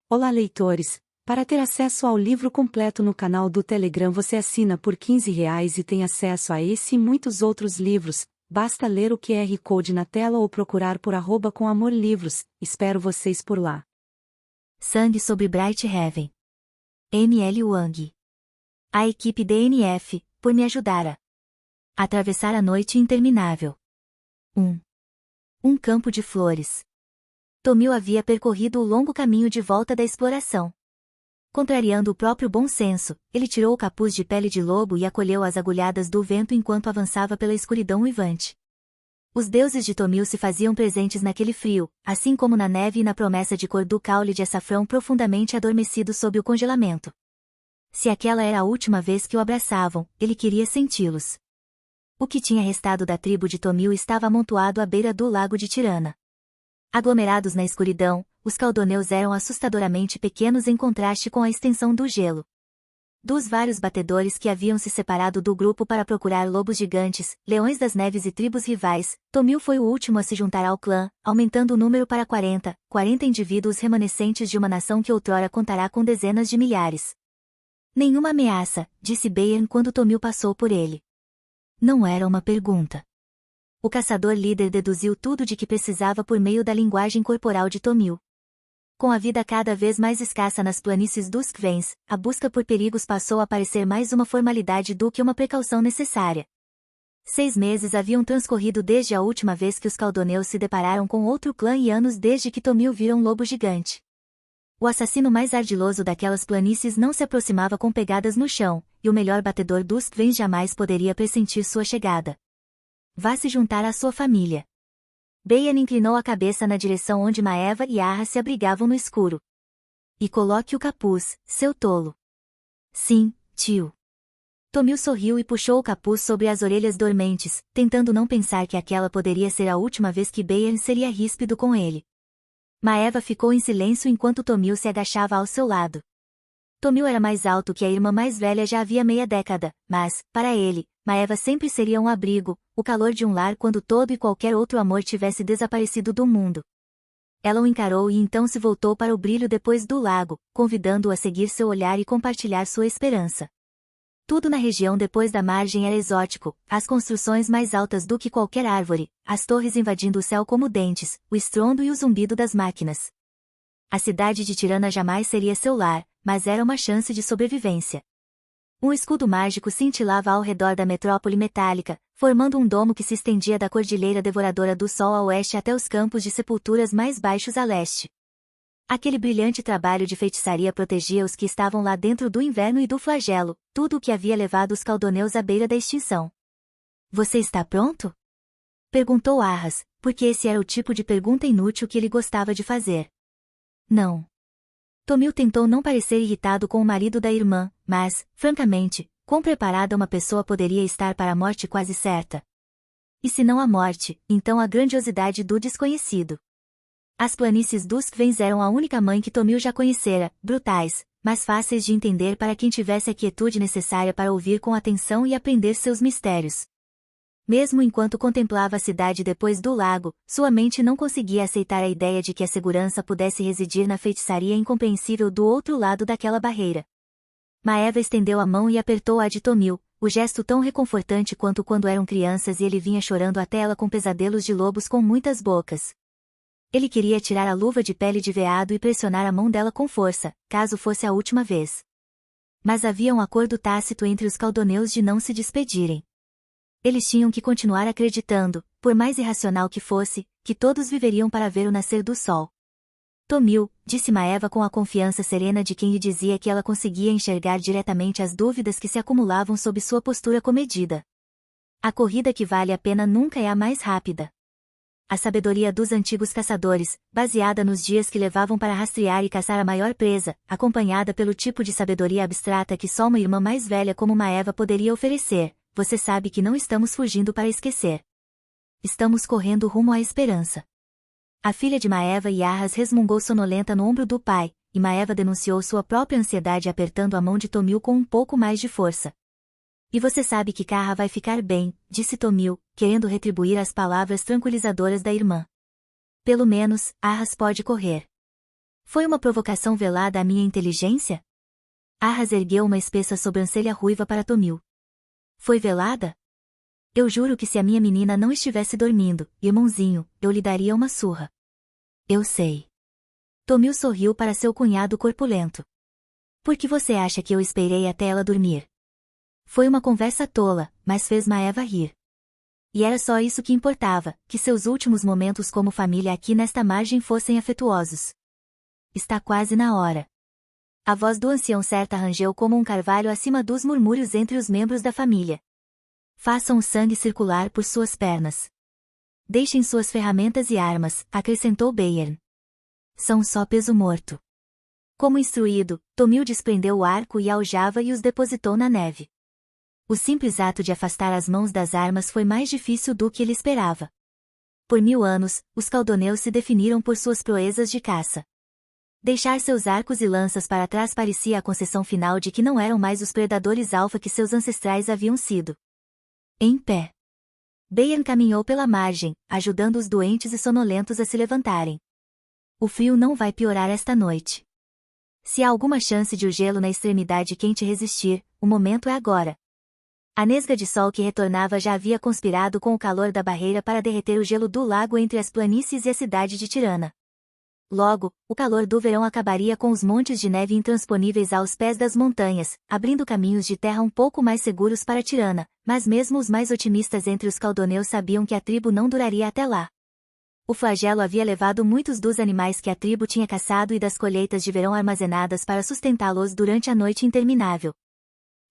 Olá, leitores! Para ter acesso ao livro completo no canal do Telegram, você assina por R$ 15 e tem acesso a esse e muitos outros livros. Basta ler o QR Code na tela ou procurar por @comamorlivros. Espero vocês por lá. Sangue sobre Bright Heaven. M.L. Wang. A equipe DNF, por me ajudar a atravessar a noite interminável. 1. Um campo de flores. Tomil havia percorrido o longo caminho de volta da exploração. Contrariando o próprio bom senso, ele tirou o capuz de pele de lobo e acolheu as agulhadas do vento enquanto avançava pela escuridão uivante. Os deuses de Tomil se faziam presentes naquele frio, assim como na neve e na promessa de cor do caule de açafrão profundamente adormecido sob o congelamento. Se aquela era a última vez que o abraçavam, ele queria senti-los. O que tinha restado da tribo de Tomil estava amontoado à beira do lago de Tirana. Aglomerados na escuridão, os caldoneus eram assustadoramente pequenos em contraste com a extensão do gelo. Dos vários batedores que haviam se separado do grupo para procurar lobos gigantes, leões das neves e tribos rivais, Tomil foi o último a se juntar ao clã, aumentando o número para 40 indivíduos remanescentes de uma nação que outrora contará com dezenas de milhares. Nenhuma ameaça, disse Bayern quando Tomil passou por ele. Não era uma pergunta. O caçador-líder deduziu tudo de que precisava por meio da linguagem corporal de Tomil. Com a vida cada vez mais escassa nas planícies dos Kvens, a busca por perigos passou a parecer mais uma formalidade do que uma precaução necessária. 6 meses haviam transcorrido desde a última vez que os caldoneus se depararam com outro clã e anos desde que Tomil vira um lobo gigante. O assassino mais ardiloso daquelas planícies não se aproximava com pegadas no chão, e o melhor batedor dos Kvens jamais poderia pressentir sua chegada. Vá se juntar à sua família. Bayern inclinou a cabeça na direção onde Maeva e Arra se abrigavam no escuro. E coloque o capuz, seu tolo. Sim, tio. Tomil sorriu e puxou o capuz sobre as orelhas dormentes, tentando não pensar que aquela poderia ser a última vez que Bayern seria ríspido com ele. Maeva ficou em silêncio enquanto Tomil se agachava ao seu lado. Tomil era mais alto que a irmã mais velha já havia meia década, mas, para ele, Maeva sempre seria um abrigo, o calor de um lar quando todo e qualquer outro amor tivesse desaparecido do mundo. Ela o encarou e então se voltou para o brilho depois do lago, convidando-o a seguir seu olhar e compartilhar sua esperança. Tudo na região depois da margem era exótico, as construções mais altas do que qualquer árvore, as torres invadindo o céu como dentes, o estrondo e o zumbido das máquinas. A cidade de Tirana jamais seria seu lar, mas era uma chance de sobrevivência. Um escudo mágico cintilava ao redor da metrópole metálica, formando um domo que se estendia da Cordilheira Devoradora do Sol a oeste até os campos de sepulturas mais baixos a leste. Aquele brilhante trabalho de feitiçaria protegia os que estavam lá dentro do inverno e do flagelo, tudo o que havia levado os caldoneus à beira da extinção. Você está pronto? Perguntou Arras, porque esse era o tipo de pergunta inútil que ele gostava de fazer. Não. Tomil tentou não parecer irritado com o marido da irmã, mas, francamente, quão preparada uma pessoa poderia estar para a morte quase certa? E se não a morte, então a grandiosidade do desconhecido. As planícies dos Kvens eram a única mãe que Tomil já conhecera, brutais, mas fáceis de entender para quem tivesse a quietude necessária para ouvir com atenção e aprender seus mistérios. Mesmo enquanto contemplava a cidade depois do lago, sua mente não conseguia aceitar a ideia de que a segurança pudesse residir na feitiçaria incompreensível do outro lado daquela barreira. Maeva estendeu a mão e apertou-a de Tomil, o gesto tão reconfortante quanto quando eram crianças e ele vinha chorando até ela com pesadelos de lobos com muitas bocas. Ele queria tirar a luva de pele de veado e pressionar a mão dela com força, caso fosse a última vez. Mas havia um acordo tácito entre os caldoneus de não se despedirem. Eles tinham que continuar acreditando, por mais irracional que fosse, que todos viveriam para ver o nascer do sol. Tomil, disse Maeva com a confiança serena de quem lhe dizia que ela conseguia enxergar diretamente as dúvidas que se acumulavam sob sua postura comedida. A corrida que vale a pena nunca é a mais rápida. A sabedoria dos antigos caçadores, baseada nos dias que levavam para rastrear e caçar a maior presa, acompanhada pelo tipo de sabedoria abstrata que só uma irmã mais velha como Maeva poderia oferecer. Você sabe que não estamos fugindo para esquecer. Estamos correndo rumo à esperança. A filha de Maeva e Arras resmungou sonolenta no ombro do pai, e Maeva denunciou sua própria ansiedade apertando a mão de Tomil com um pouco mais de força. E você sabe que Karra vai ficar bem, disse Tomil, querendo retribuir as palavras tranquilizadoras da irmã. Pelo menos, Arras pode correr. Foi uma provocação velada à minha inteligência? Ahas ergueu uma espessa sobrancelha ruiva para Tomil. Foi velada? Eu juro que se a minha menina não estivesse dormindo, irmãozinho, eu lhe daria uma surra. Eu sei. Tomil sorriu para seu cunhado corpulento. Por que você acha que eu esperei até ela dormir? Foi uma conversa tola, mas fez Maeva rir. E era só isso que importava, que seus últimos momentos como família aqui nesta margem fossem afetuosos. Está quase na hora. A voz do ancião Certa rangeu como um carvalho acima dos murmúrios entre os membros da família. Façam o sangue circular por suas pernas. Deixem suas ferramentas e armas, acrescentou Bayern. São só peso morto. Como instruído, Tomil desprendeu o arco e a aljava e os depositou na neve. O simples ato de afastar as mãos das armas foi mais difícil do que ele esperava. Por 1000 anos, os caldoneus se definiram por suas proezas de caça. Deixar seus arcos e lanças para trás parecia a concessão final de que não eram mais os predadores alfa que seus ancestrais haviam sido. Em pé. Bayern caminhou pela margem, ajudando os doentes e sonolentos a se levantarem. O frio não vai piorar esta noite. Se há alguma chance de o gelo na extremidade quente resistir, o momento é agora. A nesga de sol que retornava já havia conspirado com o calor da barreira para derreter o gelo do lago entre as planícies e a cidade de Tirana. Logo, o calor do verão acabaria com os montes de neve intransponíveis aos pés das montanhas, abrindo caminhos de terra um pouco mais seguros para Tirana, mas mesmo os mais otimistas entre os caldoneus sabiam que a tribo não duraria até lá. O flagelo havia levado muitos dos animais que a tribo tinha caçado e das colheitas de verão armazenadas para sustentá-los durante a noite interminável.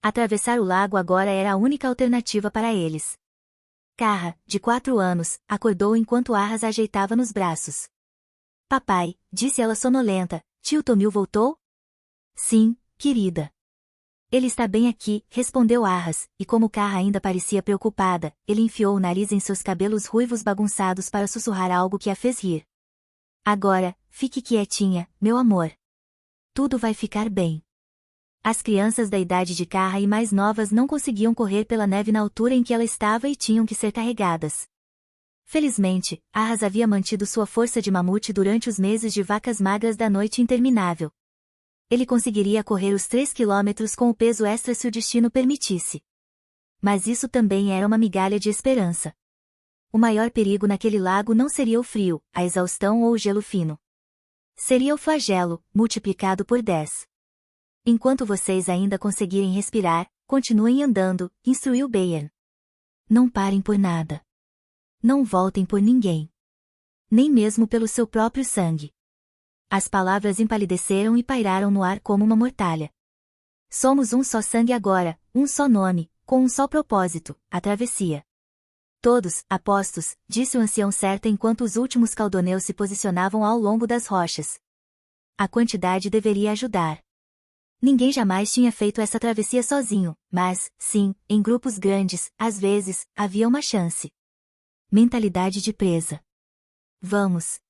Atravessar o lago agora era a única alternativa para eles. Carra, de 4 anos, acordou enquanto Ahas a ajeitava nos braços. Papai, disse ela sonolenta, tio Tomil voltou? Sim, querida. Ele está bem aqui, respondeu Ahas, e como Carra ainda parecia preocupada, ele enfiou o nariz em seus cabelos ruivos bagunçados para sussurrar algo que a fez rir. Agora, fique quietinha, meu amor. Tudo vai ficar bem. As crianças da idade de Carra e mais novas não conseguiam correr pela neve na altura em que ela estava e tinham que ser carregadas. Felizmente, Ahas havia mantido sua força de mamute durante os meses de vacas magras da noite interminável. Ele conseguiria correr os 3 quilômetros com o peso extra se o destino permitisse. Mas isso também era uma migalha de esperança. O maior perigo naquele lago não seria o frio, a exaustão ou o gelo fino. Seria o flagelo, multiplicado por 10. Enquanto vocês ainda conseguirem respirar, continuem andando, instruiu Bayern. Não parem por nada. Não voltem por ninguém. Nem mesmo pelo seu próprio sangue. As palavras empalideceram e pairaram no ar como uma mortalha. Somos um só sangue agora, um só nome, com um só propósito, a travessia. Todos, apostos, disse o ancião Certa enquanto os últimos caldoneus se posicionavam ao longo das rochas. A quantidade deveria ajudar. Ninguém jamais tinha feito essa travessia sozinho, mas, sim, em grupos grandes, às vezes, havia uma chance. Mentalidade de presa. Vamos.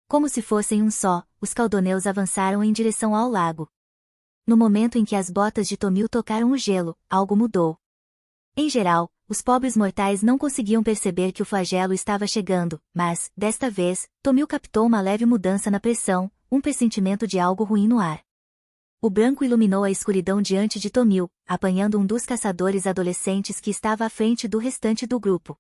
Como se fossem um só, os caldoneus avançaram em direção ao lago. No momento em que as botas de Tomil tocaram o gelo, algo mudou. Em geral, os pobres mortais não conseguiam perceber que o flagelo estava chegando, mas, desta vez, Tomil captou uma leve mudança na pressão, um pressentimento de algo ruim no ar. O branco iluminou a escuridão diante de Tomil, apanhando um dos caçadores adolescentes que estava à frente do restante do grupo.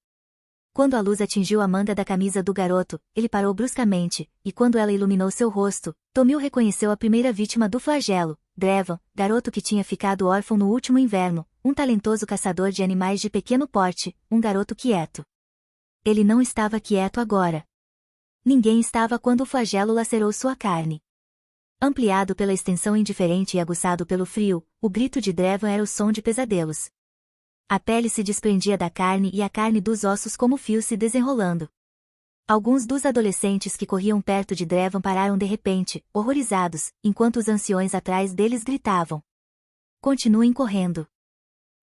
Quando a luz atingiu a manga da camisa do garoto, ele parou bruscamente, e quando ela iluminou seu rosto, Tomil reconheceu a primeira vítima do flagelo, Drevan, garoto que tinha ficado órfão no último inverno, um talentoso caçador de animais de pequeno porte, um garoto quieto. Ele não estava quieto agora. Ninguém estava quando o flagelo lacerou sua carne. Ampliado pela extensão indiferente e aguçado pelo frio, o grito de Drevan era o som de pesadelos. A pele se desprendia da carne e a carne dos ossos como fios se desenrolando. Alguns dos adolescentes que corriam perto de Drevan pararam de repente, horrorizados, enquanto os anciões atrás deles gritavam. Continuem correndo.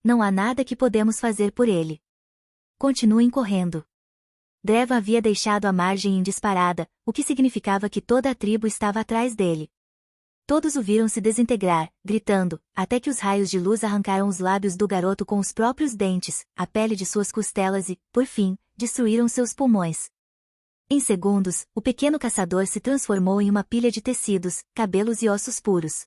Não há nada que podemos fazer por ele. Continuem correndo. Drevan havia deixado a margem em disparada, o que significava que toda a tribo estava atrás dele. Todos o viram se desintegrar, gritando, até que os raios de luz arrancaram os lábios do garoto com os próprios dentes, a pele de suas costelas e, por fim, destruíram seus pulmões. Em segundos, o pequeno caçador se transformou em uma pilha de tecidos, cabelos e ossos puros.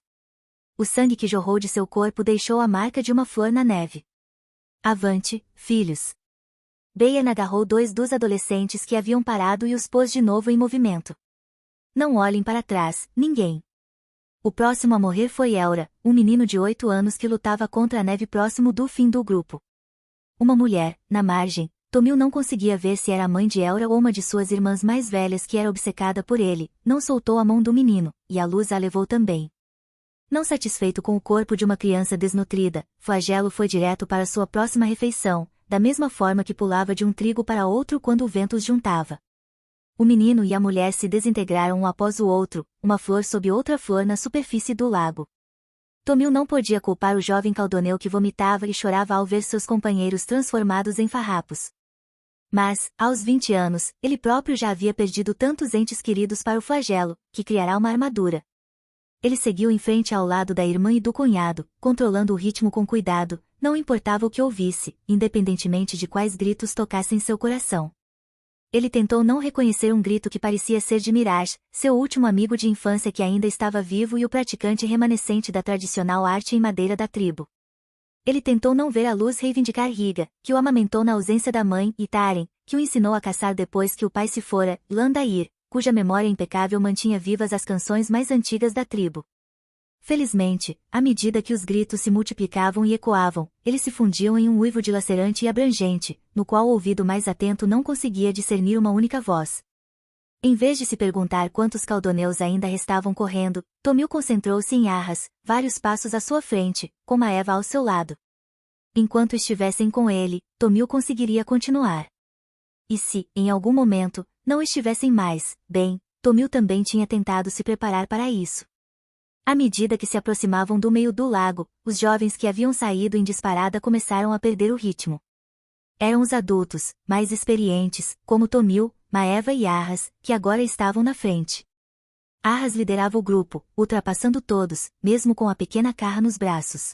O sangue que jorrou de seu corpo deixou a marca de uma flor na neve. Avante, filhos! Bayan agarrou dois dos adolescentes que haviam parado e os pôs de novo em movimento. Não olhem para trás, ninguém. O próximo a morrer foi Elra, um menino de 8 anos que lutava contra a neve próximo do fim do grupo. Uma mulher, na margem, Tomil não conseguia ver se era a mãe de Elra ou uma de suas irmãs mais velhas que era obcecada por ele, não soltou a mão do menino, e a luz a levou também. Não satisfeito com o corpo de uma criança desnutrida, Flagelo foi direto para sua próxima refeição, da mesma forma que pulava de um trigo para outro quando o vento os juntava. O menino e a mulher se desintegraram um após o outro, uma flor sob outra flor na superfície do lago. Tomil não podia culpar o jovem Caldoneu que vomitava e chorava ao ver seus companheiros transformados em farrapos. Mas, aos 20 anos, ele próprio já havia perdido tantos entes queridos para o flagelo, que criará uma armadura. Ele seguiu em frente ao lado da irmã e do cunhado, controlando o ritmo com cuidado, não importava o que ouvisse, independentemente de quais gritos tocassem seu coração. Ele tentou não reconhecer um grito que parecia ser de Mirage, seu último amigo de infância que ainda estava vivo e o praticante remanescente da tradicional arte em madeira da tribo. Ele tentou não ver a luz reivindicar Riga, que o amamentou na ausência da mãe, e Taren, que o ensinou a caçar depois que o pai se fora, Landair, cuja memória impecável mantinha vivas as canções mais antigas da tribo. Felizmente, à medida que os gritos se multiplicavam e ecoavam, eles se fundiam em um uivo dilacerante e abrangente, no qual o ouvido mais atento não conseguia discernir uma única voz. Em vez de se perguntar quantos caldoneus ainda restavam correndo, Tomil concentrou-se em Arras, vários passos à sua frente, com Maeva ao seu lado. Enquanto estivessem com ele, Tomil conseguiria continuar. E se, em algum momento, não estivessem mais, bem, Tomil também tinha tentado se preparar para isso. À medida que se aproximavam do meio do lago, os jovens que haviam saído em disparada começaram a perder o ritmo. Eram os adultos, mais experientes, como Tomil, Maeva e Arras, que agora estavam na frente. Arras liderava o grupo, ultrapassando todos, mesmo com a pequena Carra nos braços.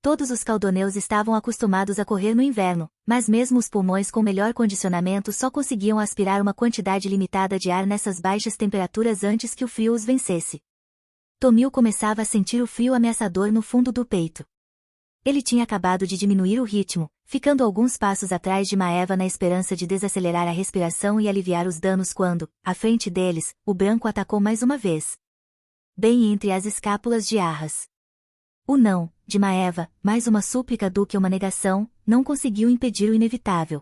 Todos os caldoneus estavam acostumados a correr no inverno, mas mesmo os pulmões com melhor condicionamento só conseguiam aspirar uma quantidade limitada de ar nessas baixas temperaturas antes que o frio os vencesse. Tomil começava a sentir o frio ameaçador no fundo do peito. Ele tinha acabado de diminuir o ritmo, ficando alguns passos atrás de Maeva na esperança de desacelerar a respiração e aliviar os danos quando, à frente deles, o branco atacou mais uma vez. Bem entre as escápulas de Arras. O não, de Maeva, mais uma súplica do que uma negação, não conseguiu impedir o inevitável.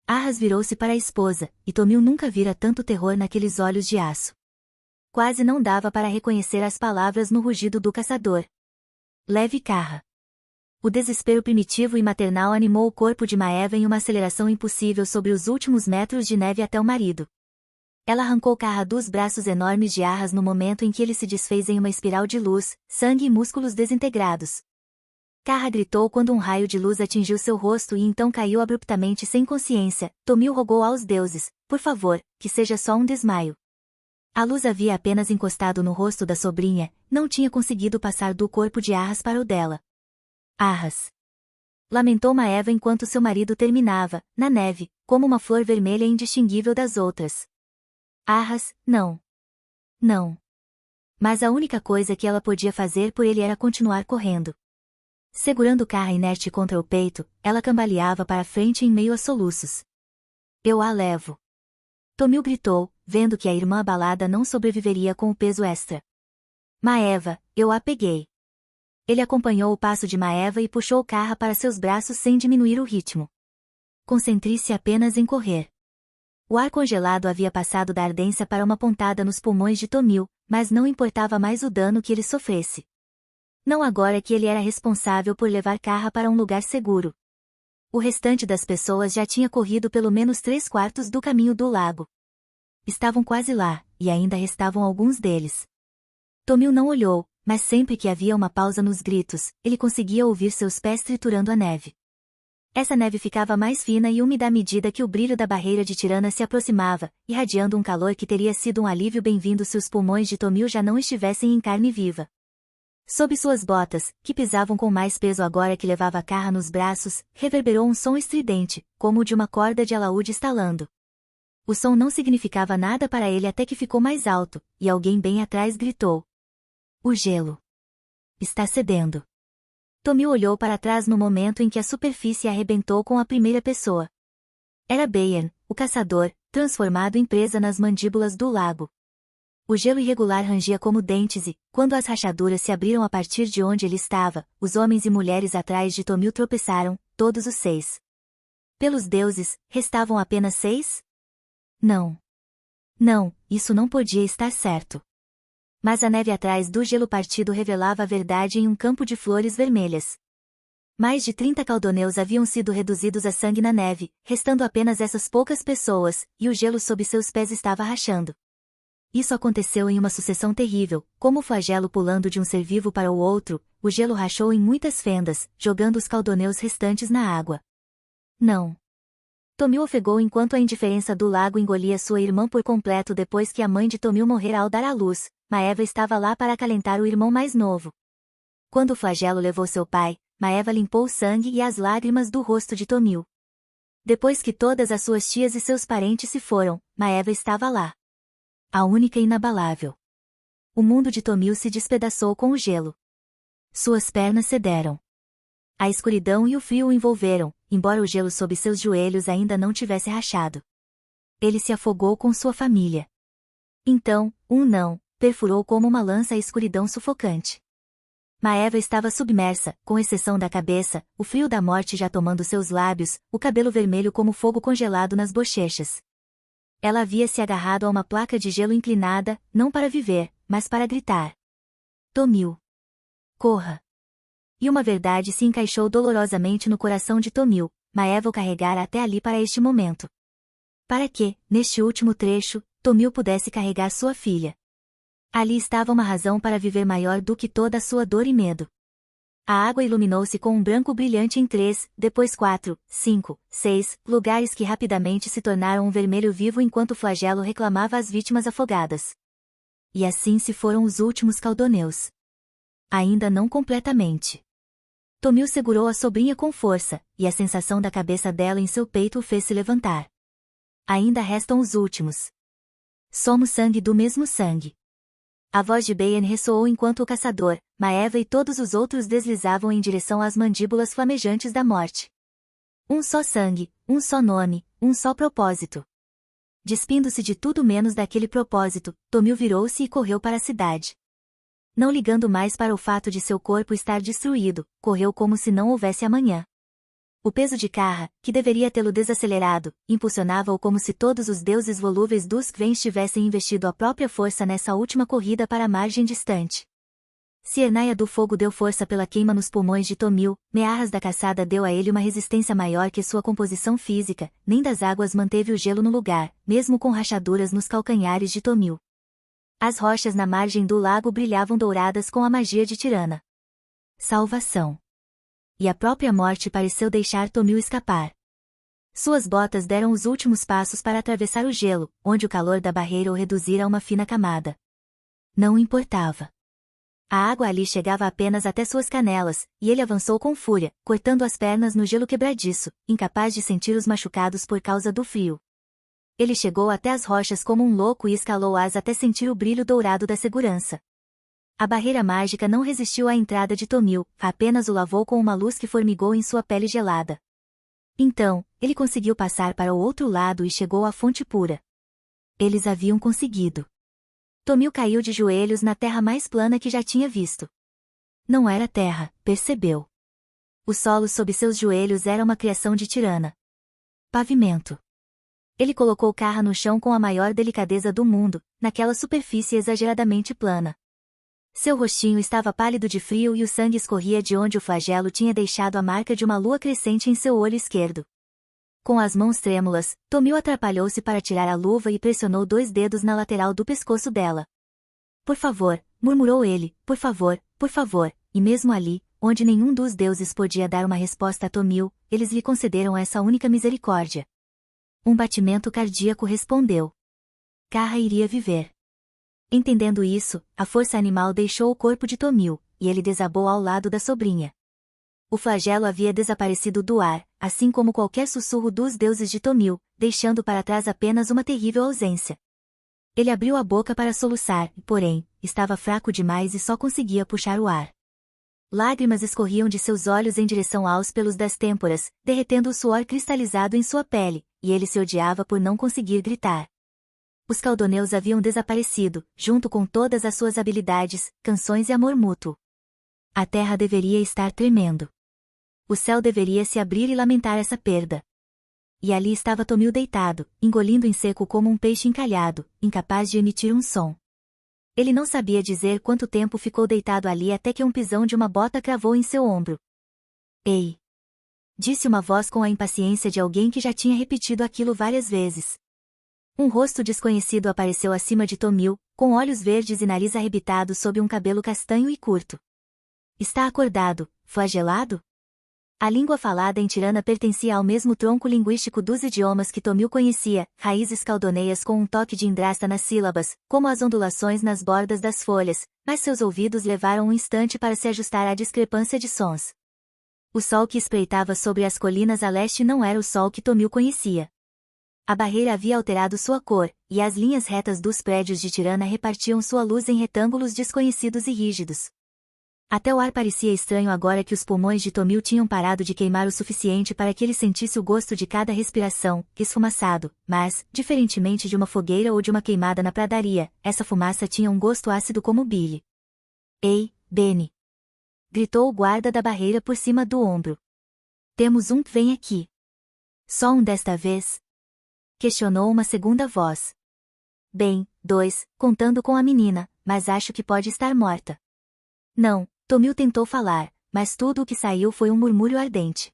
Arras virou-se para a esposa, e Tomil nunca vira tanto terror naqueles olhos de aço. Quase não dava para reconhecer as palavras no rugido do caçador. Leve Carra. O desespero primitivo e maternal animou o corpo de Maeva em uma aceleração impossível sobre os últimos metros de neve até o marido. Ela arrancou Carra dos braços enormes de Arras no momento em que ele se desfez em uma espiral de luz, sangue e músculos desintegrados. Carra gritou quando um raio de luz atingiu seu rosto e então caiu abruptamente sem consciência. Tomil rogou aos deuses, por favor, que seja só um desmaio. A luz havia apenas encostado no rosto da sobrinha, não tinha conseguido passar do corpo de Arras para o dela. Arras. Lamentou Maeva enquanto seu marido terminava, na neve, como uma flor vermelha indistinguível das outras. Arras, não. Não. Mas a única coisa que ela podia fazer por ele era continuar correndo. Segurando Carra inerte contra o peito, ela cambaleava para frente em meio a soluços. Eu a levo. Tomil gritou, vendo que a irmã abalada não sobreviveria com o peso extra. Maeva, eu a peguei. Ele acompanhou o passo de Maeva e puxou Carra para seus braços sem diminuir o ritmo. Concentre-se apenas em correr. O ar congelado havia passado da ardência para uma pontada nos pulmões de Tomil, mas não importava mais o dano que ele sofresse. Não agora que ele era responsável por levar Carra para um lugar seguro. O restante das pessoas já tinha corrido pelo menos 3/4 do caminho do lago. Estavam quase lá, e ainda restavam alguns deles. Tomil não olhou, mas sempre que havia uma pausa nos gritos, ele conseguia ouvir seus pés triturando a neve. Essa neve ficava mais fina e úmida à medida que o brilho da barreira de Tirana se aproximava, irradiando um calor que teria sido um alívio bem-vindo se os pulmões de Tomil já não estivessem em carne viva. Sob suas botas, que pisavam com mais peso agora que levava a Carra nos braços, reverberou um som estridente, como o de uma corda de alaúde estalando. O som não significava nada para ele até que ficou mais alto, e alguém bem atrás gritou: "O gelo está cedendo." Tomil olhou para trás no momento em que a superfície arrebentou com a primeira pessoa. Era Bayan, o caçador, transformado em presa nas mandíbulas do lago. O gelo irregular rangia como dentes e, quando as rachaduras se abriram a partir de onde ele estava, os homens e mulheres atrás de Tomil tropeçaram, todos os 6. Pelos deuses, restavam apenas 6? Não. Não, isso não podia estar certo. Mas a neve atrás do gelo partido revelava a verdade em um campo de flores vermelhas. Mais de 30 caldoneus haviam sido reduzidos a sangue na neve, restando apenas essas poucas pessoas, e o gelo sob seus pés estava rachando. Isso aconteceu em uma sucessão terrível, como o flagelo pulando de um ser vivo para o outro, o gelo rachou em muitas fendas, jogando os caldoneus restantes na água. Não. Tomil ofegou enquanto a indiferença do lago engolia sua irmã por completo depois que a mãe de Tomil morrera ao dar à luz. Maeva estava lá para acalentar o irmão mais novo. Quando o flagelo levou seu pai, Maeva limpou o sangue e as lágrimas do rosto de Tomil. Depois que todas as suas tias e seus parentes se foram, Maeva estava lá. A única e inabalável. O mundo de Tomil se despedaçou com o gelo. Suas pernas cederam. A escuridão e o frio o envolveram, embora o gelo sob seus joelhos ainda não tivesse rachado. Ele se afogou com sua família. Então, um não, perfurou como uma lança a escuridão sufocante. Maeva estava submersa, com exceção da cabeça, o frio da morte já tomando seus lábios, o cabelo vermelho como fogo congelado nas bochechas. Ela havia se agarrado a uma placa de gelo inclinada, não para viver, mas para gritar. Tomil. Corra. E uma verdade se encaixou dolorosamente no coração de Tomil, Maeva o carregara até ali para este momento. Para que, neste último trecho, Tomil pudesse carregar sua filha. Ali estava uma razão para viver maior do que toda a sua dor e medo. A água iluminou-se com um branco brilhante em 3, depois 4, 5, 6, lugares que rapidamente se tornaram um vermelho vivo enquanto o flagelo reclamava as vítimas afogadas. E assim se foram os últimos caldoneus. Ainda não completamente. Tomil segurou a sobrinha com força, e a sensação da cabeça dela em seu peito o fez se levantar. Ainda restam os últimos. Somos sangue do mesmo sangue. A voz de Bayan ressoou enquanto o caçador, Maeva e todos os outros deslizavam em direção às mandíbulas flamejantes da morte. Um só sangue, um só nome, um só propósito. Despindo-se de tudo menos daquele propósito, Tomil virou-se e correu para a cidade. Não ligando mais para o fato de seu corpo estar destruído, correu como se não houvesse amanhã. O peso de Karra, que deveria tê-lo desacelerado, impulsionava-o como se todos os deuses volúveis dos Kvens tivessem investido a própria força nessa última corrida para a margem distante. Se Ernaia do Fogo deu força pela queima nos pulmões de Tomil, Mearras da Caçada deu a ele uma resistência maior que sua composição física, nem das águas manteve o gelo no lugar, mesmo com rachaduras nos calcanhares de Tomil. As rochas na margem do lago brilhavam douradas com a magia de Tirana. Salvação. E a própria morte pareceu deixar Tomil escapar. Suas botas deram os últimos passos para atravessar o gelo, onde o calor da barreira o reduzira a uma fina camada. Não importava. A água ali chegava apenas até suas canelas, e ele avançou com fúria, cortando as pernas no gelo quebradiço, incapaz de sentir os machucados por causa do frio. Ele chegou até as rochas como um louco e escalou-as até sentir o brilho dourado da segurança. A barreira mágica não resistiu à entrada de Tomil, apenas o lavou com uma luz que formigou em sua pele gelada. Então, ele conseguiu passar para o outro lado e chegou à fonte pura. Eles haviam conseguido. Tomil caiu de joelhos na terra mais plana que já tinha visto. Não era terra, percebeu. O solo sob seus joelhos era uma criação de Tirana. Pavimento. Ele colocou Karra no chão com a maior delicadeza do mundo, naquela superfície exageradamente plana. Seu rostinho estava pálido de frio e o sangue escorria de onde o flagelo tinha deixado a marca de uma lua crescente em seu olho esquerdo. Com as mãos trêmulas, Tomil atrapalhou-se para tirar a luva e pressionou 2 dedos na lateral do pescoço dela. Por favor, murmurou ele, por favor, e mesmo ali, onde nenhum dos deuses podia dar uma resposta a Tomil, eles lhe concederam essa única misericórdia. Um batimento cardíaco respondeu. Karra iria viver. Entendendo isso, a força animal deixou o corpo de Tomil, e ele desabou ao lado da sobrinha. O flagelo havia desaparecido do ar, assim como qualquer sussurro dos deuses de Tomil, deixando para trás apenas uma terrível ausência. Ele abriu a boca para soluçar, porém, estava fraco demais e só conseguia puxar o ar. Lágrimas escorriam de seus olhos em direção aos pelos das têmporas, derretendo o suor cristalizado em sua pele, e ele se odiava por não conseguir gritar. Os caldoneus haviam desaparecido, junto com todas as suas habilidades, canções e amor mútuo. A terra deveria estar tremendo. O céu deveria se abrir e lamentar essa perda. E ali estava Tomil deitado, engolindo em seco como um peixe encalhado, incapaz de emitir um som. Ele não sabia dizer quanto tempo ficou deitado ali até que um pisão de uma bota cravou em seu ombro. Ei! Disse uma voz com a impaciência de alguém que já tinha repetido aquilo várias vezes. Um rosto desconhecido apareceu acima de Tomil, com olhos verdes e nariz arrebitado sob um cabelo castanho e curto. Está acordado, flagelado? A língua falada em Tirana pertencia ao mesmo tronco linguístico dos idiomas que Tomil conhecia, raízes caldoneias com um toque de indrasta nas sílabas, como as ondulações nas bordas das folhas, mas seus ouvidos levaram um instante para se ajustar à discrepância de sons. O sol que espreitava sobre as colinas a leste não era o sol que Tomil conhecia. A barreira havia alterado sua cor, e as linhas retas dos prédios de Tirana repartiam sua luz em retângulos desconhecidos e rígidos. Até o ar parecia estranho agora que os pulmões de Tomil tinham parado de queimar o suficiente para que ele sentisse o gosto de cada respiração, esfumaçado, mas, diferentemente de uma fogueira ou de uma queimada na pradaria, essa fumaça tinha um gosto ácido como bile. Ei, Benny! Gritou o guarda da barreira por cima do ombro. Temos um, vem aqui. Só um desta vez? Questionou uma segunda voz. Bem, dois, contando com a menina, mas acho que pode estar morta. Não. Tomil tentou falar, mas tudo o que saiu foi um murmúrio ardente.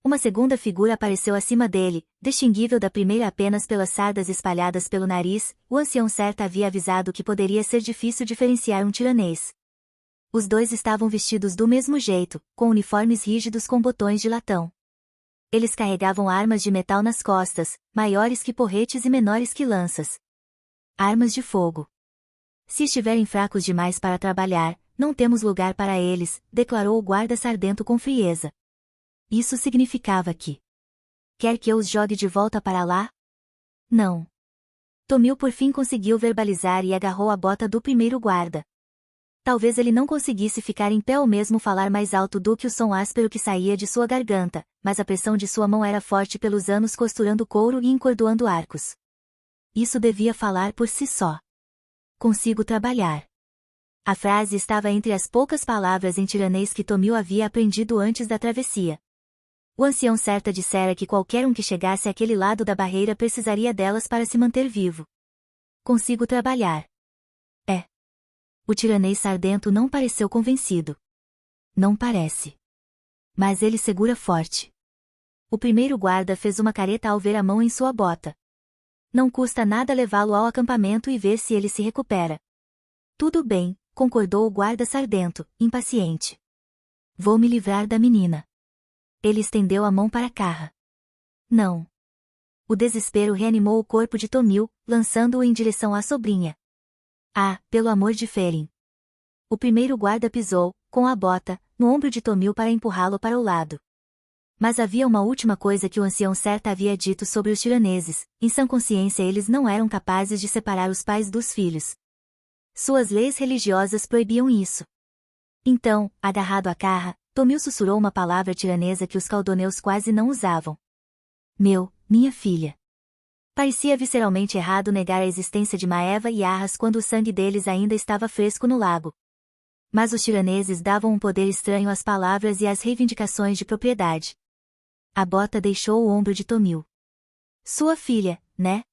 Uma segunda figura apareceu acima dele, distinguível da primeira apenas pelas sardas espalhadas pelo nariz. O ancião certa havia avisado que poderia ser difícil diferenciar um tiranês. Os dois estavam vestidos do mesmo jeito, com uniformes rígidos com botões de latão. Eles carregavam armas de metal nas costas, maiores que porretes e menores que lanças. Armas de fogo. Se estiverem fracos demais para trabalhar, não temos lugar para eles, declarou o guarda sardento com frieza. Isso significava que... Quer que eu os jogue de volta para lá? Não. Tomil por fim conseguiu verbalizar e agarrou a bota do primeiro guarda. Talvez ele não conseguisse ficar em pé ou mesmo falar mais alto do que o som áspero que saía de sua garganta, mas a pressão de sua mão era forte pelos anos costurando couro e encordoando arcos. Isso devia falar por si só. Consigo trabalhar. A frase estava entre as poucas palavras em tiranês que Tomil havia aprendido antes da travessia. O ancião certa dissera que qualquer um que chegasse àquele lado da barreira precisaria delas para se manter vivo. Consigo trabalhar. É. O tiranês sardento não pareceu convencido. Não parece. Mas ele segura forte. O primeiro guarda fez uma careta ao ver a mão em sua bota. Não custa nada levá-lo ao acampamento e ver se ele se recupera. Tudo bem, concordou o guarda sardento, impaciente. Vou me livrar da menina. Ele estendeu a mão para Carra. Não. O desespero reanimou o corpo de Tomil, lançando-o em direção à sobrinha. Ah, pelo amor de Ferin. O primeiro guarda pisou, com a bota, no ombro de Tomil para empurrá-lo para o lado. Mas havia uma última coisa que o ancião certa havia dito sobre os tiraneses: em sã consciência eles não eram capazes de separar os pais dos filhos. Suas leis religiosas proibiam isso. Então, agarrado à Carra, Tomil sussurrou uma palavra tiranesa que os caldoneus quase não usavam. Minha filha. Parecia visceralmente errado negar a existência de Maeva e Arras quando o sangue deles ainda estava fresco no lago. Mas os tiraneses davam um poder estranho às palavras e às reivindicações de propriedade. A bota deixou o ombro de Tomil. Sua filha, né?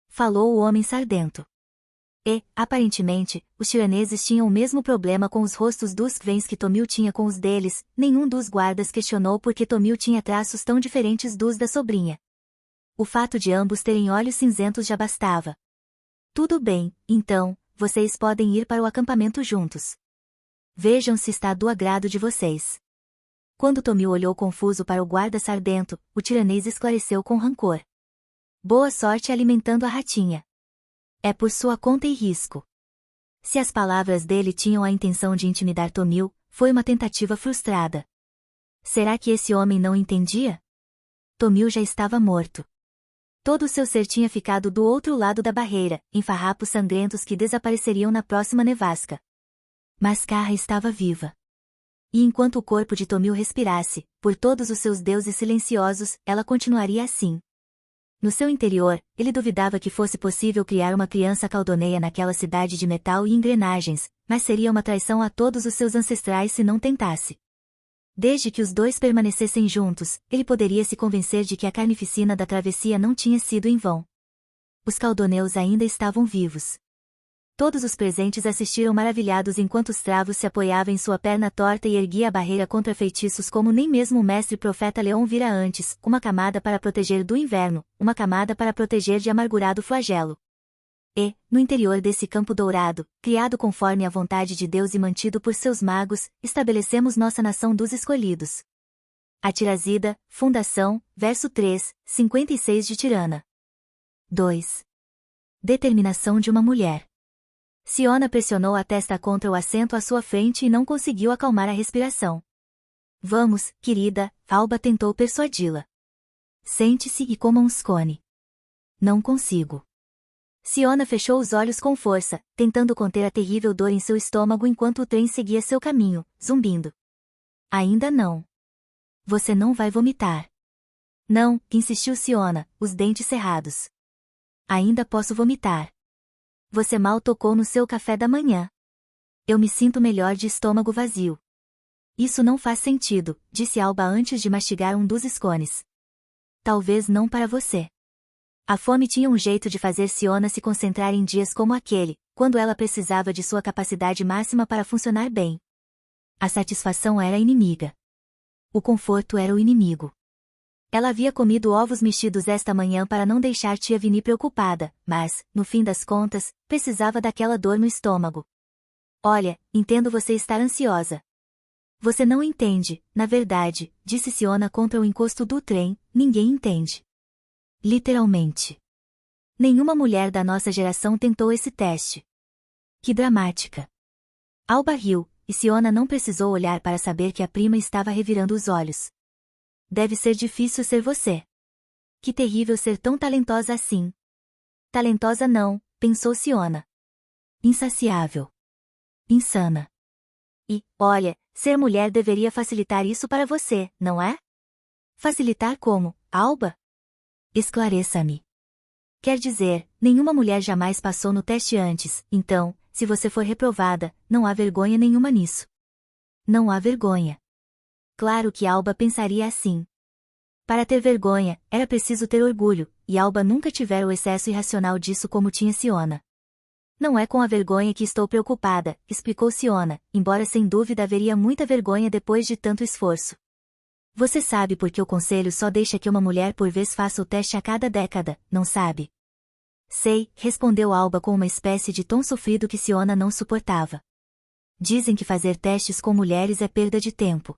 Falou o homem sardento. E, aparentemente, os tiraneses tinham o mesmo problema com os rostos dos Kvens que Tomil tinha com os deles. Nenhum dos guardas questionou por que Tomil tinha traços tão diferentes dos da sobrinha. O fato de ambos terem olhos cinzentos já bastava. Tudo bem, então, vocês podem ir para o acampamento juntos. Vejam se está do agrado de vocês. Quando Tomil olhou confuso para o guarda sardento, o tiranês esclareceu com rancor. Boa sorte alimentando a ratinha. É por sua conta e risco. Se as palavras dele tinham a intenção de intimidar Tomil, foi uma tentativa frustrada. Será que esse homem não entendia? Tomil já estava morto. Todo o seu ser tinha ficado do outro lado da barreira, em farrapos sangrentos que desapareceriam na próxima nevasca. Mas Kara estava viva. E enquanto o corpo de Tomil respirasse, por todos os seus deuses silenciosos, ela continuaria assim. No seu interior, ele duvidava que fosse possível criar uma criança caldoneia naquela cidade de metal e engrenagens, mas seria uma traição a todos os seus ancestrais se não tentasse. Desde que os dois permanecessem juntos, ele poderia se convencer de que a carnificina da travessia não tinha sido em vão. Os caldoneus ainda estavam vivos. Todos os presentes assistiram maravilhados enquanto os travos se apoiavam em sua perna torta e erguia a barreira contra feitiços como nem mesmo o mestre profeta Leão vira antes, uma camada para proteger do inverno, uma camada para proteger de amargurado flagelo. E, no interior desse campo dourado, criado conforme a vontade de Deus e mantido por seus magos, estabelecemos nossa nação dos escolhidos. A Tirazida, Fundação, verso 3, 56 de Tirana. 2. Determinação de uma mulher. Siona pressionou a testa contra o assento à sua frente e não conseguiu acalmar a respiração. Vamos, querida, Alba tentou persuadi-la. Sente-se e coma um scone. Não consigo. Siona fechou os olhos com força, tentando conter a terrível dor em seu estômago enquanto o trem seguia seu caminho, zumbindo. Ainda não. Você não vai vomitar. Não, insistiu Siona, os dentes cerrados. Ainda posso vomitar. Você mal tocou no seu café da manhã. Eu me sinto melhor de estômago vazio. Isso não faz sentido, disse Alba antes de mastigar um dos scones. Talvez não para você. A fome tinha um jeito de fazer Siona se concentrar em dias como aquele, quando ela precisava de sua capacidade máxima para funcionar bem. A satisfação era a inimiga. O conforto era o inimigo. Ela havia comido ovos mexidos esta manhã para não deixar tia Vini preocupada, mas, no fim das contas, precisava daquela dor no estômago. Olha, entendo você estar ansiosa. Você não entende, na verdade, disse Siona contra o encosto do trem, ninguém entende. Literalmente. Nenhuma mulher da nossa geração tentou esse teste. Que dramática. Alba riu, e Siona não precisou olhar para saber que a prima estava revirando os olhos. Deve ser difícil ser você. Que terrível ser tão talentosa assim. Talentosa não, pensou Siona. Insaciável. Insana. E, olha, ser mulher deveria facilitar isso para você, não é? Facilitar como, Alba? Esclareça-me. Quer dizer, nenhuma mulher jamais passou no teste antes, então, se você for reprovada, não há vergonha nenhuma nisso. Não há vergonha. Claro que Alba pensaria assim. Para ter vergonha, era preciso ter orgulho, e Alba nunca tivera o excesso irracional disso como tinha Siona. Não é com a vergonha que estou preocupada, explicou Siona, embora sem dúvida haveria muita vergonha depois de tanto esforço. Você sabe por que o conselho só deixa que uma mulher por vez faça o teste a cada década, não sabe? Sei, respondeu Alba com uma espécie de tom sofrido que Siona não suportava. Dizem que fazer testes com mulheres é perda de tempo.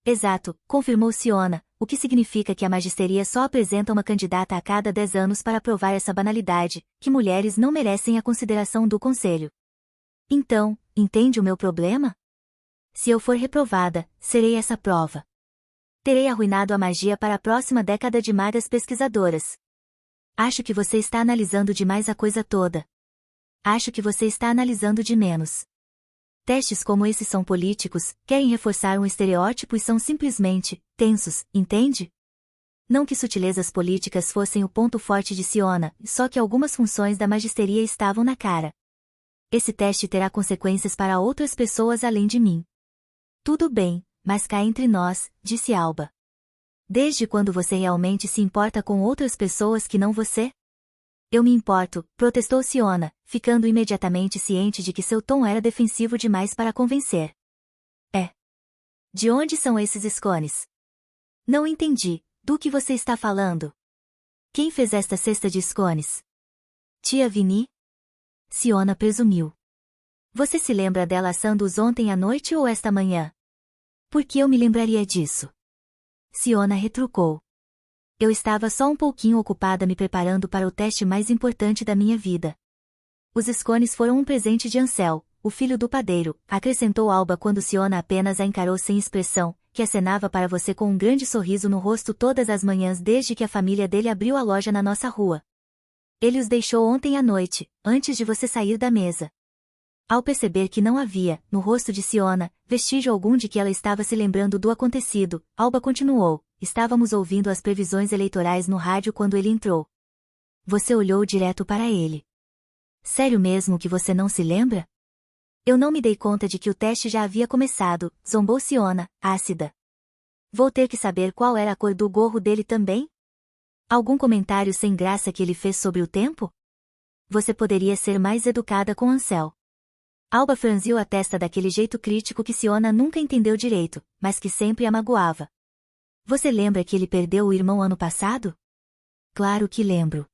Exato, confirmou Siona, o que significa que a magisteria só apresenta uma candidata a cada 10 anos para provar essa banalidade, que mulheres não merecem a consideração do conselho. Então, entende o meu problema? Se eu for reprovada, serei essa prova. Terei arruinado a magia para a próxima década de magas pesquisadoras. Acho que você está analisando demais a coisa toda. Acho que você está analisando de menos. Testes como esses são políticos, querem reforçar um estereótipo e são simplesmente tensos, entende? Não que sutilezas políticas fossem o ponto forte de Siona, só que algumas funções da magisteria estavam na cara. Esse teste terá consequências para outras pessoas além de mim. Tudo bem, mas cá entre nós, disse Alba. Desde quando você realmente se importa com outras pessoas que não você? Eu me importo, protestou Siona, ficando imediatamente ciente de que seu tom era defensivo demais para convencer. É. De onde são esses scones? Não entendi, do que você está falando? Quem fez esta cesta de scones? Tia Vini? Siona presumiu. Você se lembra dela assando-os ontem à noite ou esta manhã? Por que eu me lembraria disso? Siona retrucou. Eu estava só um pouquinho ocupada me preparando para o teste mais importante da minha vida. Os scones foram um presente de Ansel, o filho do padeiro, acrescentou Alba quando Siona apenas a encarou sem expressão, que acenava para você com um grande sorriso no rosto todas as manhãs desde que a família dele abriu a loja na nossa rua. Ele os deixou ontem à noite, antes de você sair da mesa. Ao perceber que não havia, no rosto de Siona, vestígio algum de que ela estava se lembrando do acontecido, Alba continuou: estávamos ouvindo as previsões eleitorais no rádio quando ele entrou. Você olhou direto para ele. Sério mesmo que você não se lembra? Eu não me dei conta de que o teste já havia começado, zombou Siona, ácida. Vou ter que saber qual era a cor do gorro dele também? Algum comentário sem graça que ele fez sobre o tempo? Você poderia ser mais educada com Ansel. Alba franziu a testa daquele jeito crítico que Siona nunca entendeu direito, mas que sempre a magoava. Você lembra que ele perdeu o irmão ano passado? Claro que lembro.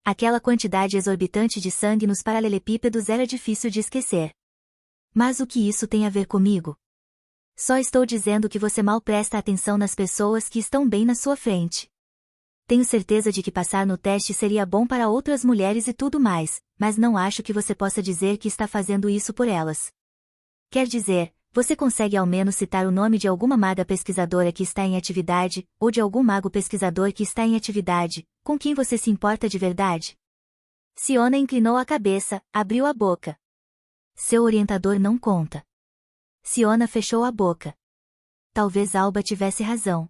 Aquela quantidade exorbitante de sangue nos paralelepípedos era difícil de esquecer. Mas o que isso tem a ver comigo? Só estou dizendo que você mal presta atenção nas pessoas que estão bem na sua frente. Tenho certeza de que passar no teste seria bom para outras mulheres e tudo mais, mas não acho que você possa dizer que está fazendo isso por elas. Quer dizer, você consegue ao menos citar o nome de alguma maga pesquisadora que está em atividade, ou de algum mago pesquisador que está em atividade, com quem você se importa de verdade? Siona inclinou a cabeça, abriu a boca. Seu orientador não conta. Siona fechou a boca. Talvez Alba tivesse razão.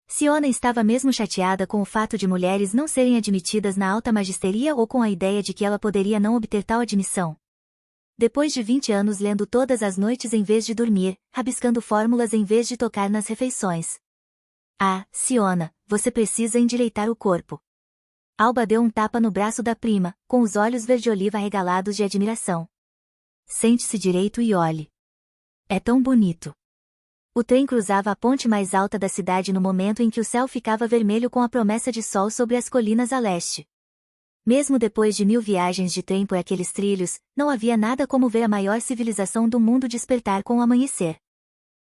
Siona estava mesmo chateada com o fato de mulheres não serem admitidas na alta magisteria ou com a ideia de que ela poderia não obter tal admissão. Depois de 20 anos lendo todas as noites em vez de dormir, rabiscando fórmulas em vez de tocar nas refeições. Ah, Siona, você precisa endireitar o corpo. Alba deu um tapa no braço da prima, com os olhos verde-oliva arregalados de admiração. Sente-se direito e olhe. É tão bonito. O trem cruzava a ponte mais alta da cidade no momento em que o céu ficava vermelho com a promessa de sol sobre as colinas a leste. Mesmo depois de 1000 viagens de trem por aqueles trilhos, não havia nada como ver a maior civilização do mundo despertar com o amanhecer.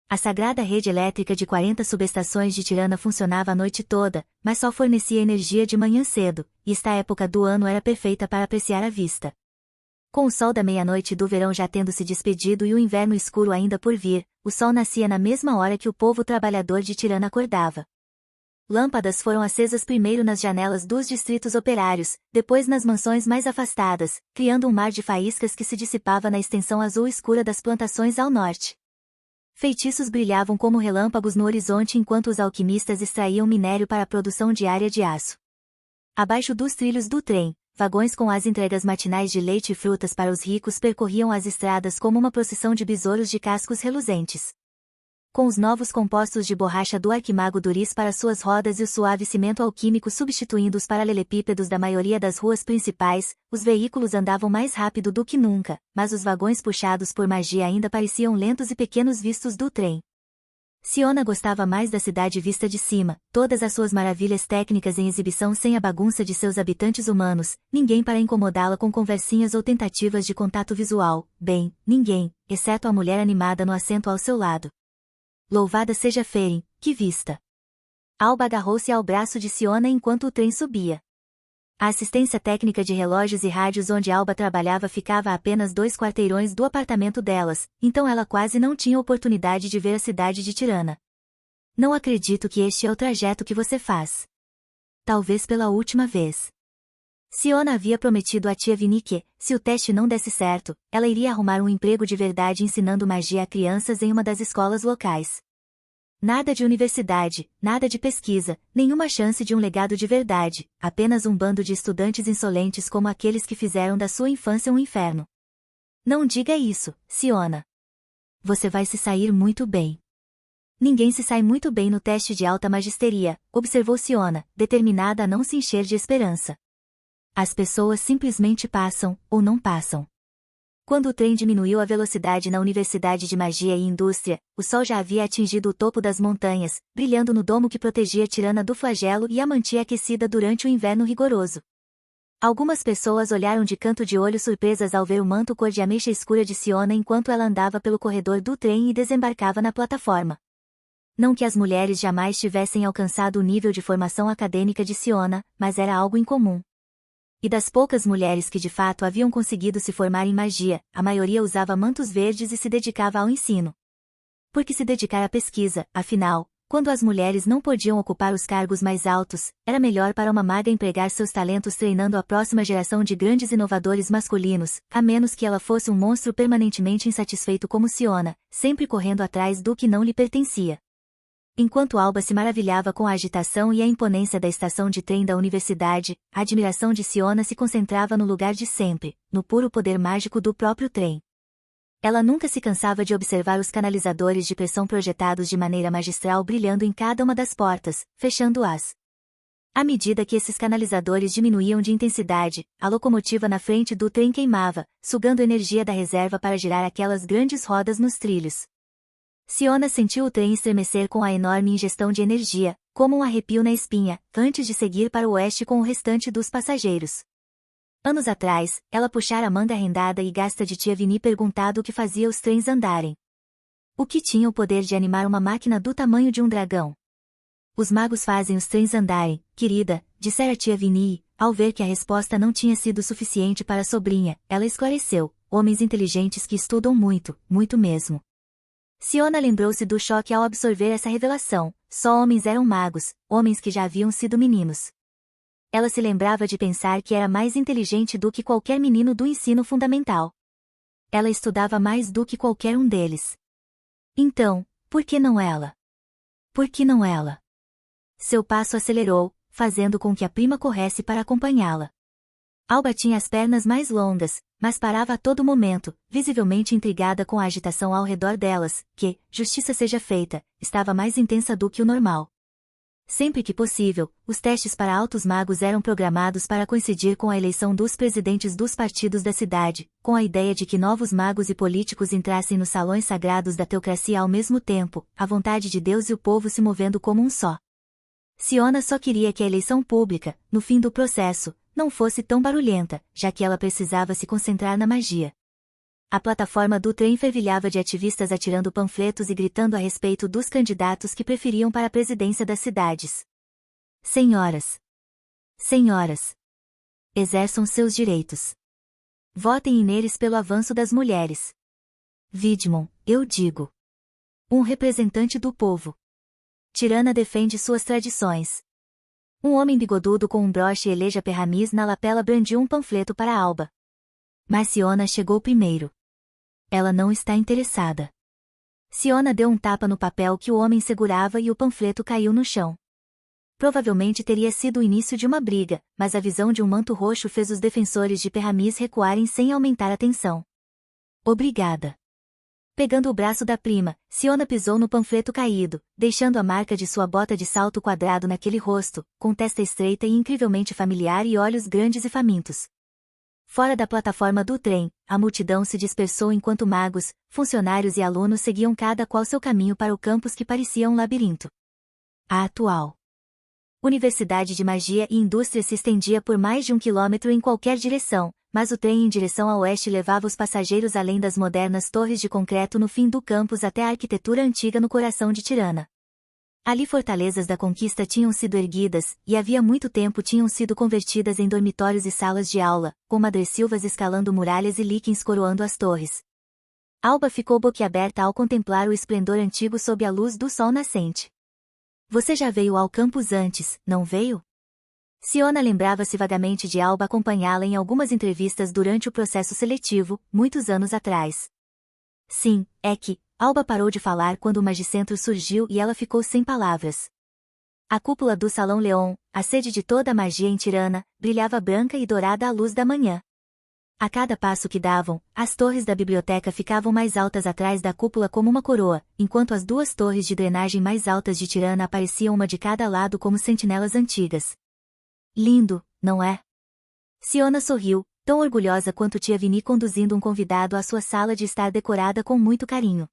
A sagrada rede elétrica de 40 subestações de Tirana funcionava a noite toda, mas só fornecia energia de manhã cedo, e esta época do ano era perfeita para apreciar a vista. Com o sol da meia-noite do verão já tendo se despedido e o inverno escuro ainda por vir, o sol nascia na mesma hora que o povo trabalhador de Tirana acordava. Lâmpadas foram acesas primeiro nas janelas dos distritos operários, depois nas mansões mais afastadas, criando um mar de faíscas que se dissipava na extensão azul escura das plantações ao norte. Feitiços brilhavam como relâmpagos no horizonte enquanto os alquimistas extraíam minério para a produção diária de aço. Abaixo dos trilhos do trem, vagões com as entregas matinais de leite e frutas para os ricos percorriam as estradas como uma procissão de besouros de cascos reluzentes. Com os novos compostos de borracha do arquimago Duris para suas rodas e o suave cimento alquímico substituindo os paralelepípedos da maioria das ruas principais, os veículos andavam mais rápido do que nunca, mas os vagões puxados por magia ainda pareciam lentos e pequenos vistos do trem. Siona gostava mais da cidade vista de cima, todas as suas maravilhas técnicas em exibição sem a bagunça de seus habitantes humanos, ninguém para incomodá-la com conversinhas ou tentativas de contato visual, bem, ninguém, exceto a mulher animada no assento ao seu lado. Louvada seja Feren, que vista! Alba agarrou-se ao braço de Siona enquanto o trem subia. A assistência técnica de relógios e rádios onde Alba trabalhava ficava a apenas 2 quarteirões do apartamento delas, então ela quase não tinha oportunidade de ver a cidade de Tirana. Não acredito que este é o trajeto que você faz. Talvez pela última vez. Siona havia prometido à tia Vini que, se o teste não desse certo, ela iria arrumar um emprego de verdade ensinando magia a crianças em uma das escolas locais. Nada de universidade, nada de pesquisa, nenhuma chance de um legado de verdade, apenas um bando de estudantes insolentes como aqueles que fizeram da sua infância um inferno. Não diga isso, Siona. Você vai se sair muito bem. Ninguém se sai muito bem no teste de alta magisteria, observou Siona, determinada a não se encher de esperança. As pessoas simplesmente passam, ou não passam. Quando o trem diminuiu a velocidade na Universidade de Magia e Indústria, o sol já havia atingido o topo das montanhas, brilhando no domo que protegia Tirana do flagelo e a mantinha aquecida durante o inverno rigoroso. Algumas pessoas olharam de canto de olho surpresas ao ver o manto cor de ameixa escura de Siona enquanto ela andava pelo corredor do trem e desembarcava na plataforma. Não que as mulheres jamais tivessem alcançado o nível de formação acadêmica de Siona, mas era algo incomum. E das poucas mulheres que de fato haviam conseguido se formar em magia, a maioria usava mantos verdes e se dedicava ao ensino. por que se dedicar à pesquisa, afinal, quando as mulheres não podiam ocupar os cargos mais altos, era melhor para uma maga empregar seus talentos treinando a próxima geração de grandes inovadores masculinos, a menos que ela fosse um monstro permanentemente insatisfeito como Siona, sempre correndo atrás do que não lhe pertencia. Enquanto Alba se maravilhava com a agitação e a imponência da estação de trem da universidade, a admiração de Siona se concentrava no lugar de sempre, no puro poder mágico do próprio trem. Ela nunca se cansava de observar os canalizadores de pressão projetados de maneira magistral brilhando em cada uma das portas, fechando-as. À medida que esses canalizadores diminuíam de intensidade, a locomotiva na frente do trem queimava, sugando energia da reserva para girar aquelas grandes rodas nos trilhos. Siona sentiu o trem estremecer com a enorme ingestão de energia, como um arrepio na espinha, antes de seguir para o oeste com o restante dos passageiros. Anos atrás, ela puxara a manga rendada e gasta de tia Vini perguntado o que fazia os trens andarem. O que tinha o poder de animar uma máquina do tamanho de um dragão? Os magos fazem os trens andarem, querida, dissera tia Vini, ao ver que a resposta não tinha sido suficiente para a sobrinha, ela esclareceu, homens inteligentes que estudam muito, muito mesmo. Siona lembrou-se do choque ao absorver essa revelação, só homens eram magos, homens que já haviam sido meninos. Ela se lembrava de pensar que era mais inteligente do que qualquer menino do ensino fundamental. Ela estudava mais do que qualquer um deles. Então, por que não ela? Por que não ela? Seu passo acelerou, fazendo com que a prima corresse para acompanhá-la. Alba tinha as pernas mais longas, mas parava a todo momento, visivelmente intrigada com a agitação ao redor delas, que, justiça seja feita, estava mais intensa do que o normal. Sempre que possível, os testes para altos magos eram programados para coincidir com a eleição dos presidentes dos partidos da cidade, com a ideia de que novos magos e políticos entrassem nos salões sagrados da teocracia ao mesmo tempo, a vontade de Deus e o povo se movendo como um só. Siona só queria que a eleição pública, no fim do processo, não fosse tão barulhenta, já que ela precisava se concentrar na magia. A plataforma do trem fervilhava de ativistas atirando panfletos e gritando a respeito dos candidatos que preferiam para a presidência das cidades. Senhoras! Senhoras! Exerçam seus direitos. Votem neles pelo avanço das mulheres. Vidmon, eu digo. Um representante do povo. Tirana defende suas tradições. Um homem bigodudo com um broche eleja perramis na lapela brandiu um panfleto para Alba. Mas Siona chegou primeiro. Ela não está interessada. Siona deu um tapa no papel que o homem segurava e o panfleto caiu no chão. Provavelmente teria sido o início de uma briga, mas a visão de um manto roxo fez os defensores de Perramis recuarem sem aumentar a tensão. Obrigada. Pegando o braço da prima, Siona pisou no panfleto caído, deixando a marca de sua bota de salto quadrado naquele rosto, com testa estreita e incrivelmente familiar e olhos grandes e famintos. Fora da plataforma do trem, a multidão se dispersou enquanto magos, funcionários e alunos seguiam cada qual seu caminho para o campus que parecia um labirinto. A atual Universidade de Magia e Indústria se estendia por mais de 1 quilômetro em qualquer direção, mas o trem em direção a oeste levava os passageiros além das modernas torres de concreto no fim do campus até a arquitetura antiga no coração de Tirana. Ali fortalezas da conquista tinham sido erguidas, e havia muito tempo tinham sido convertidas em dormitórios e salas de aula, com madressilvas escalando muralhas e líquens coroando as torres. Alba ficou boquiaberta ao contemplar o esplendor antigo sob a luz do sol nascente. Você já veio ao campus antes, não veio? Siona lembrava-se vagamente de Alba acompanhá-la em algumas entrevistas durante o processo seletivo, muitos anos atrás. Sim, é que, Alba parou de falar quando o magicentro surgiu e ela ficou sem palavras. A cúpula do Salão Leon, a sede de toda a magia em Tirana, brilhava branca e dourada à luz da manhã. A cada passo que davam, as torres da biblioteca ficavam mais altas atrás da cúpula como uma coroa, enquanto as duas torres de drenagem mais altas de Tirana apareciam uma de cada lado como sentinelas antigas. Lindo, não é? Siona sorriu, tão orgulhosa quanto tia Vini conduzindo um convidado à sua sala de estar decorada com muito carinho.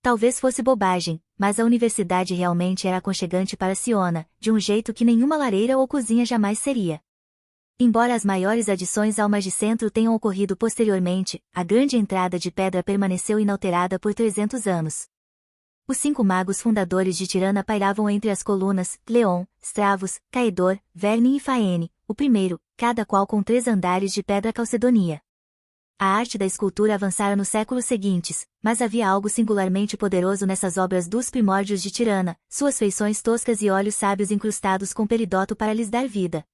Talvez fosse bobagem, mas a universidade realmente era aconchegante para Siona, de um jeito que nenhuma lareira ou cozinha jamais seria. Embora as maiores adições ao magicentro tenham ocorrido posteriormente, a grande entrada de pedra permaneceu inalterada por 300 anos. Os 5 magos fundadores de Tirana pairavam entre as colunas, Leon, Stravos, Caedor, Verne e Faene, o primeiro, cada qual com 3 andares de pedra calcedonia. A arte da escultura avançara nos séculos seguintes, mas havia algo singularmente poderoso nessas obras dos primórdios de Tirana, suas feições toscas e olhos sábios incrustados com peridoto para lhes dar vida.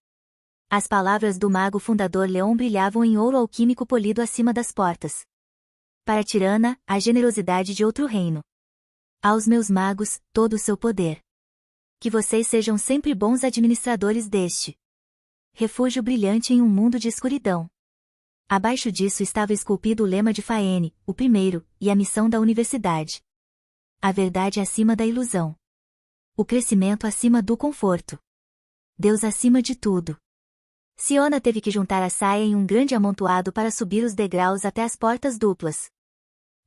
As palavras do mago fundador Leon brilhavam em ouro alquímico polido acima das portas. Para Tirana, a generosidade de outro reino. Aos meus magos, todo o seu poder. Que vocês sejam sempre bons administradores deste refúgio brilhante em um mundo de escuridão. Abaixo disso estava esculpido o lema de Faene, o primeiro, e a missão da universidade. A verdade acima da ilusão. O crescimento acima do conforto. Deus acima de tudo. Siona teve que juntar a saia em um grande amontoado para subir os degraus até as portas duplas.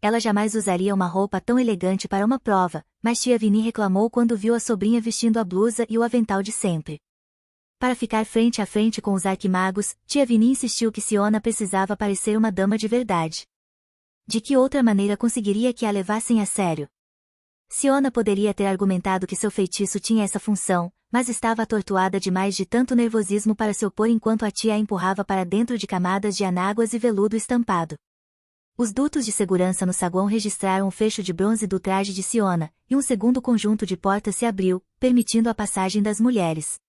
Ela jamais usaria uma roupa tão elegante para uma prova, mas tia Vini reclamou quando viu a sobrinha vestindo a blusa e o avental de sempre. Para ficar frente a frente com os arquimagos, tia Vini insistiu que Siona precisava parecer uma dama de verdade. De que outra maneira conseguiria que a levassem a sério? Siona poderia ter argumentado que seu feitiço tinha essa função, mas estava atordoada demais de tanto nervosismo para se opor enquanto a tia a empurrava para dentro de camadas de anáguas e veludo estampado. Os dutos de segurança no saguão registraram o fecho de bronze do traje de Siona, e um segundo conjunto de portas se abriu, permitindo a passagem das mulheres.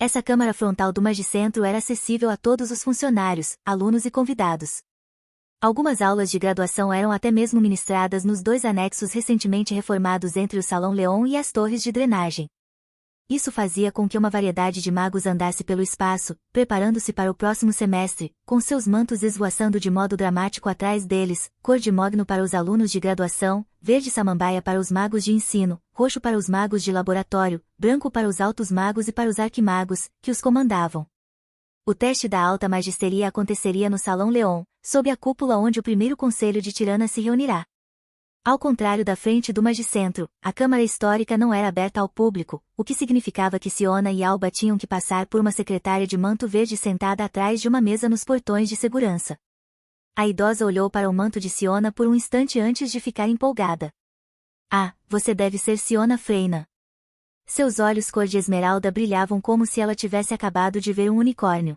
Essa câmara frontal do magicentro era acessível a todos os funcionários, alunos e convidados. Algumas aulas de graduação eram até mesmo ministradas nos dois anexos recentemente reformados entre o Salão Leon e as torres de drenagem. Isso fazia com que uma variedade de magos andasse pelo espaço, preparando-se para o próximo semestre, com seus mantos esvoaçando de modo dramático atrás deles, cor de mogno para os alunos de graduação, verde samambaia para os magos de ensino, roxo para os magos de laboratório, branco para os altos magos e para os arquimagos, que os comandavam. O teste da alta magisteria aconteceria no Salão Leon, sob a cúpula onde o primeiro conselho de Tirana se reunirá. Ao contrário da frente do magicentro, a Câmara Histórica não era aberta ao público, o que significava que Siona e Alba tinham que passar por uma secretária de manto verde sentada atrás de uma mesa nos portões de segurança. A idosa olhou para o manto de Siona por um instante antes de ficar empolgada. Ah, você deve ser Siona Freina. Seus olhos cor de esmeralda brilhavam como se ela tivesse acabado de ver um unicórnio.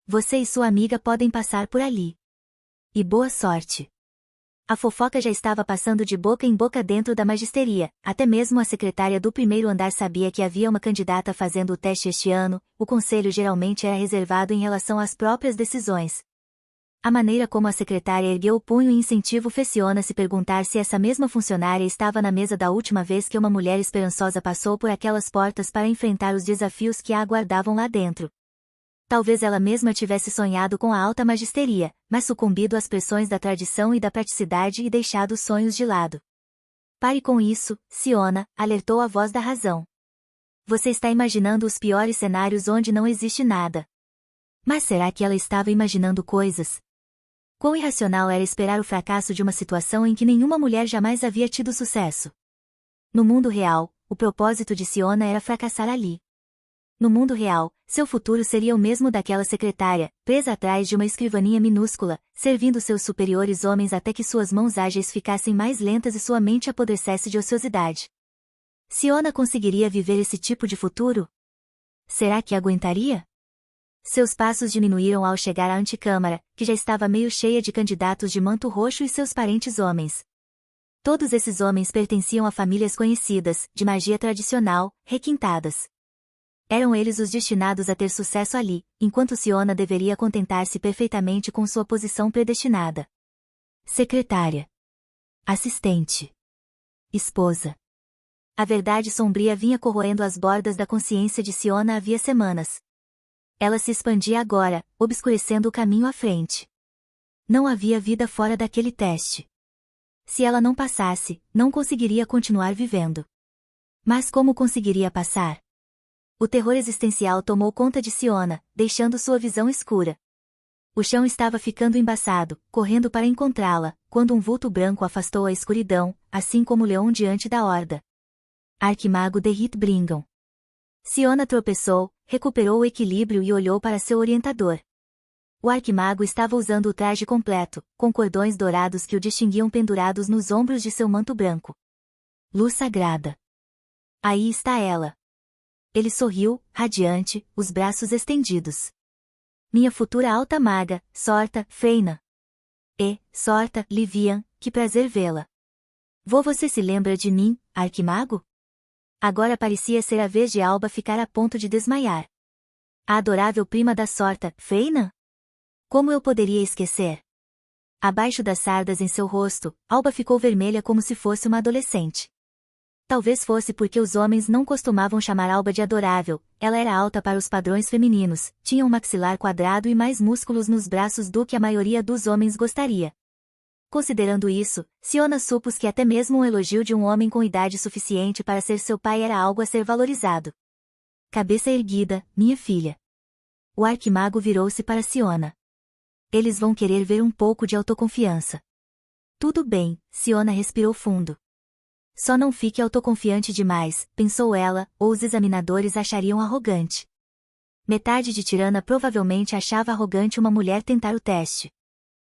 Você e sua amiga podem passar por ali. E boa sorte. A fofoca já estava passando de boca em boca dentro da magisteria, até mesmo a secretária do primeiro andar sabia que havia uma candidata fazendo o teste este ano, o conselho geralmente era reservado em relação às próprias decisões. A maneira como a secretária ergueu o punho em incentivo fez Siona se perguntar se essa mesma funcionária estava na mesa da última vez que uma mulher esperançosa passou por aquelas portas para enfrentar os desafios que a aguardavam lá dentro. Talvez ela mesma tivesse sonhado com a alta magisteria, mas sucumbido às pressões da tradição e da praticidade e deixado os sonhos de lado. Pare com isso, Siona, alertou a voz da razão. Você está imaginando os piores cenários onde não existe nada. Mas será que ela estava imaginando coisas? Quão irracional era esperar o fracasso de uma situação em que nenhuma mulher jamais havia tido sucesso? No mundo real, o propósito de Siona era fracassar ali. No mundo real, seu futuro seria o mesmo daquela secretária, presa atrás de uma escrivaninha minúscula, servindo seus superiores homens até que suas mãos ágeis ficassem mais lentas e sua mente apodrecesse de ociosidade. Siona conseguiria viver esse tipo de futuro? Será que aguentaria? Seus passos diminuíram ao chegar à antecâmara, que já estava meio cheia de candidatos de manto roxo e seus parentes homens. Todos esses homens pertenciam a famílias conhecidas, de magia tradicional, requintadas. Eram eles os destinados a ter sucesso ali, enquanto Siona deveria contentar-se perfeitamente com sua posição predestinada. Secretária. Assistente. Esposa. A verdade sombria vinha corroendo as bordas da consciência de Siona havia semanas. Ela se expandia agora, obscurecendo o caminho à frente. Não havia vida fora daquele teste. Se ela não passasse, não conseguiria continuar vivendo. Mas como conseguiria passar? O terror existencial tomou conta de Siona, deixando sua visão escura. O chão estava ficando embaçado, correndo para encontrá-la, quando um vulto branco afastou a escuridão, assim como o leão diante da horda. Arquimago Derrit Bringon. Siona tropeçou, recuperou o equilíbrio e olhou para seu orientador. O arquimago estava usando o traje completo, com cordões dourados que o distinguiam pendurados nos ombros de seu manto branco. Luz sagrada. Aí está ela. Ele sorriu, radiante, os braços estendidos. Minha futura alta maga, Sorta, Freina. Sorta, Livian, que prazer vê-la. Você se lembra de mim, arquimago? Agora parecia ser a vez de Alba ficar a ponto de desmaiar. A adorável prima da Sorta, Feina? Como eu poderia esquecer? Abaixo das sardas em seu rosto, Alba ficou vermelha como se fosse uma adolescente. Talvez fosse porque os homens não costumavam chamar Alba de adorável, ela era alta para os padrões femininos, tinha um maxilar quadrado e mais músculos nos braços do que a maioria dos homens gostaria. Considerando isso, Siona supôs que até mesmo um elogio de um homem com idade suficiente para ser seu pai era algo a ser valorizado. Cabeça erguida, minha filha. O arquimago virou-se para Siona. Eles vão querer ver um pouco de autoconfiança. Tudo bem, Siona respirou fundo. Só não fique autoconfiante demais, pensou ela, ou os examinadores achariam arrogante. Metade de Tirana provavelmente achava arrogante uma mulher tentar o teste.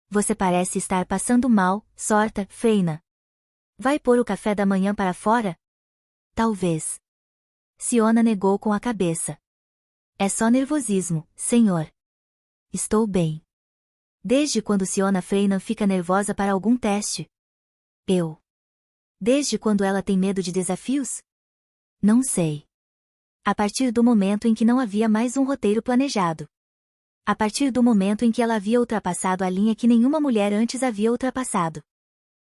Você parece estar passando mal, Sorta, Feina. Vai pôr o café da manhã para fora? Talvez. Siona negou com a cabeça. É só nervosismo, senhor. Estou bem. Desde quando Siona Feina fica nervosa para algum teste? Desde quando ela tem medo de desafios? Não sei. A partir do momento em que não havia mais um roteiro planejado. A partir do momento em que ela havia ultrapassado a linha que nenhuma mulher antes havia ultrapassado.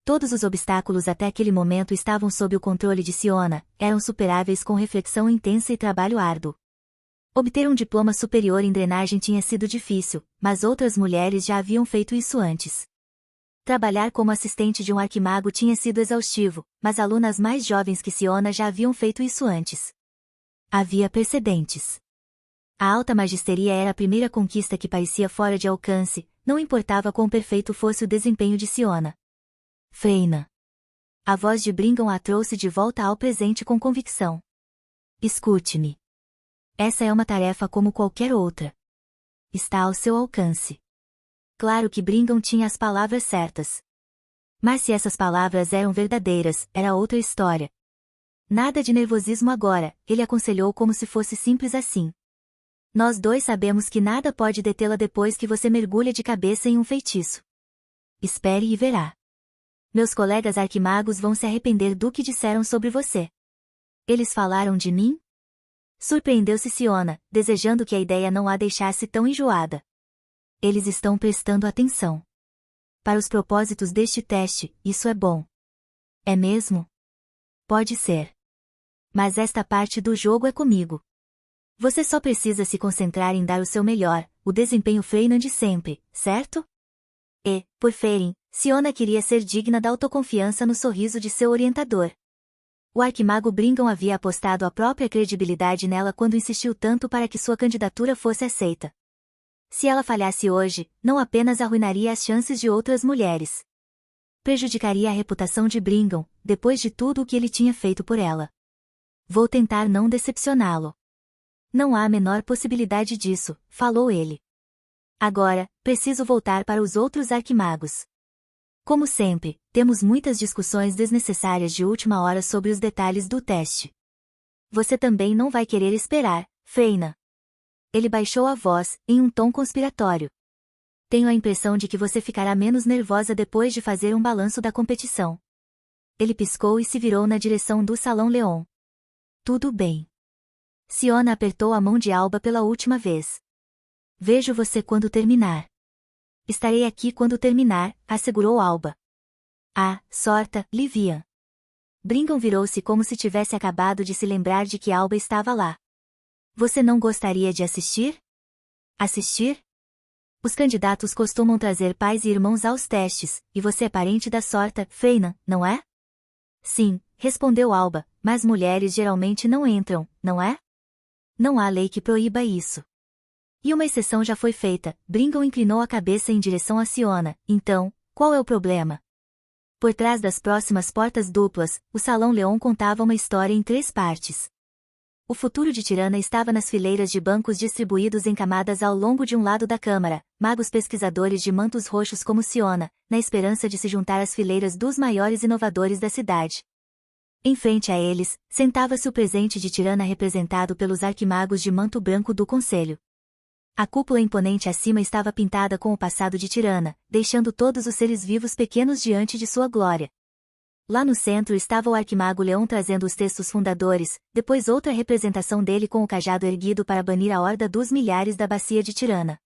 Todos os obstáculos até aquele momento estavam sob o controle de Siona, eram superáveis com reflexão intensa e trabalho árduo. Obter um diploma superior em drenagem tinha sido difícil, mas outras mulheres já haviam feito isso antes. Trabalhar como assistente de um arquimago tinha sido exaustivo, mas alunas mais jovens que Siona já haviam feito isso antes. Havia precedentes. A alta magisteria era a primeira conquista que parecia fora de alcance, não importava quão perfeito fosse o desempenho de Siona. Feina. A voz de Brigham a trouxe de volta ao presente com convicção. Escute-me. Essa é uma tarefa como qualquer outra. Está ao seu alcance. Claro que Brigham tinha as palavras certas. Mas se essas palavras eram verdadeiras, era outra história. Nada de nervosismo agora, ele aconselhou como se fosse simples assim. Nós dois sabemos que nada pode detê-la depois que você mergulha de cabeça em um feitiço. Espere e verá. Meus colegas arquimagos vão se arrepender do que disseram sobre você. Eles falaram de mim? Surpreendeu-se Siona, desejando que a ideia não a deixasse tão enjoada. Eles estão prestando atenção. Para os propósitos deste teste, isso é bom. É mesmo? Pode ser. Mas esta parte do jogo é comigo. Você só precisa se concentrar em dar o seu melhor, o desempenho Freinan de sempre, certo? Por Feirin, Siona queria ser digna da autoconfiança no sorriso de seu orientador. O arquimago Brigham havia apostado a própria credibilidade nela quando insistiu tanto para que sua candidatura fosse aceita. Se ela falhasse hoje, não apenas arruinaria as chances de outras mulheres. Prejudicaria a reputação de Brigham, depois de tudo o que ele tinha feito por ela. Vou tentar não decepcioná-lo. Não há a menor possibilidade disso, falou ele. Agora, preciso voltar para os outros arquimagos. Como sempre, temos muitas discussões desnecessárias de última hora sobre os detalhes do teste. Você também não vai querer esperar, Feina. Ele baixou a voz, em um tom conspiratório. Tenho a impressão de que você ficará menos nervosa depois de fazer um balanço da competição. Ele piscou e se virou na direção do Salão Leon. Tudo bem. Siona apertou a mão de Alba pela última vez. Vejo você quando terminar. Estarei aqui quando terminar, assegurou Alba. Sorta, Livian. Brigham virou-se como se tivesse acabado de se lembrar de que Alba estava lá. Você não gostaria de assistir? Assistir? Os candidatos costumam trazer pais e irmãos aos testes, e você é parente da Sorta, Freinan, não é? Sim, respondeu Alba, mas mulheres geralmente não entram, não é? Não há lei que proíba isso. E uma exceção já foi feita, Brigham inclinou a cabeça em direção a Siona, então, qual é o problema? Por trás das próximas portas duplas, o Salão Leon contava uma história em 3 partes. O futuro de Tirana estava nas fileiras de bancos distribuídos em camadas ao longo de um lado da câmara, magos pesquisadores de mantos roxos como Siona, na esperança de se juntar às fileiras dos maiores inovadores da cidade. Em frente a eles, sentava-se o presente de Tirana representado pelos arquimagos de manto branco do conselho. A cúpula imponente acima estava pintada com o passado de Tirana, deixando todos os seres vivos pequenos diante de sua glória. Lá no centro estava o arquimago Leão trazendo os textos fundadores, depois outra representação dele com o cajado erguido para banir a horda dos milhares da bacia de Tirana.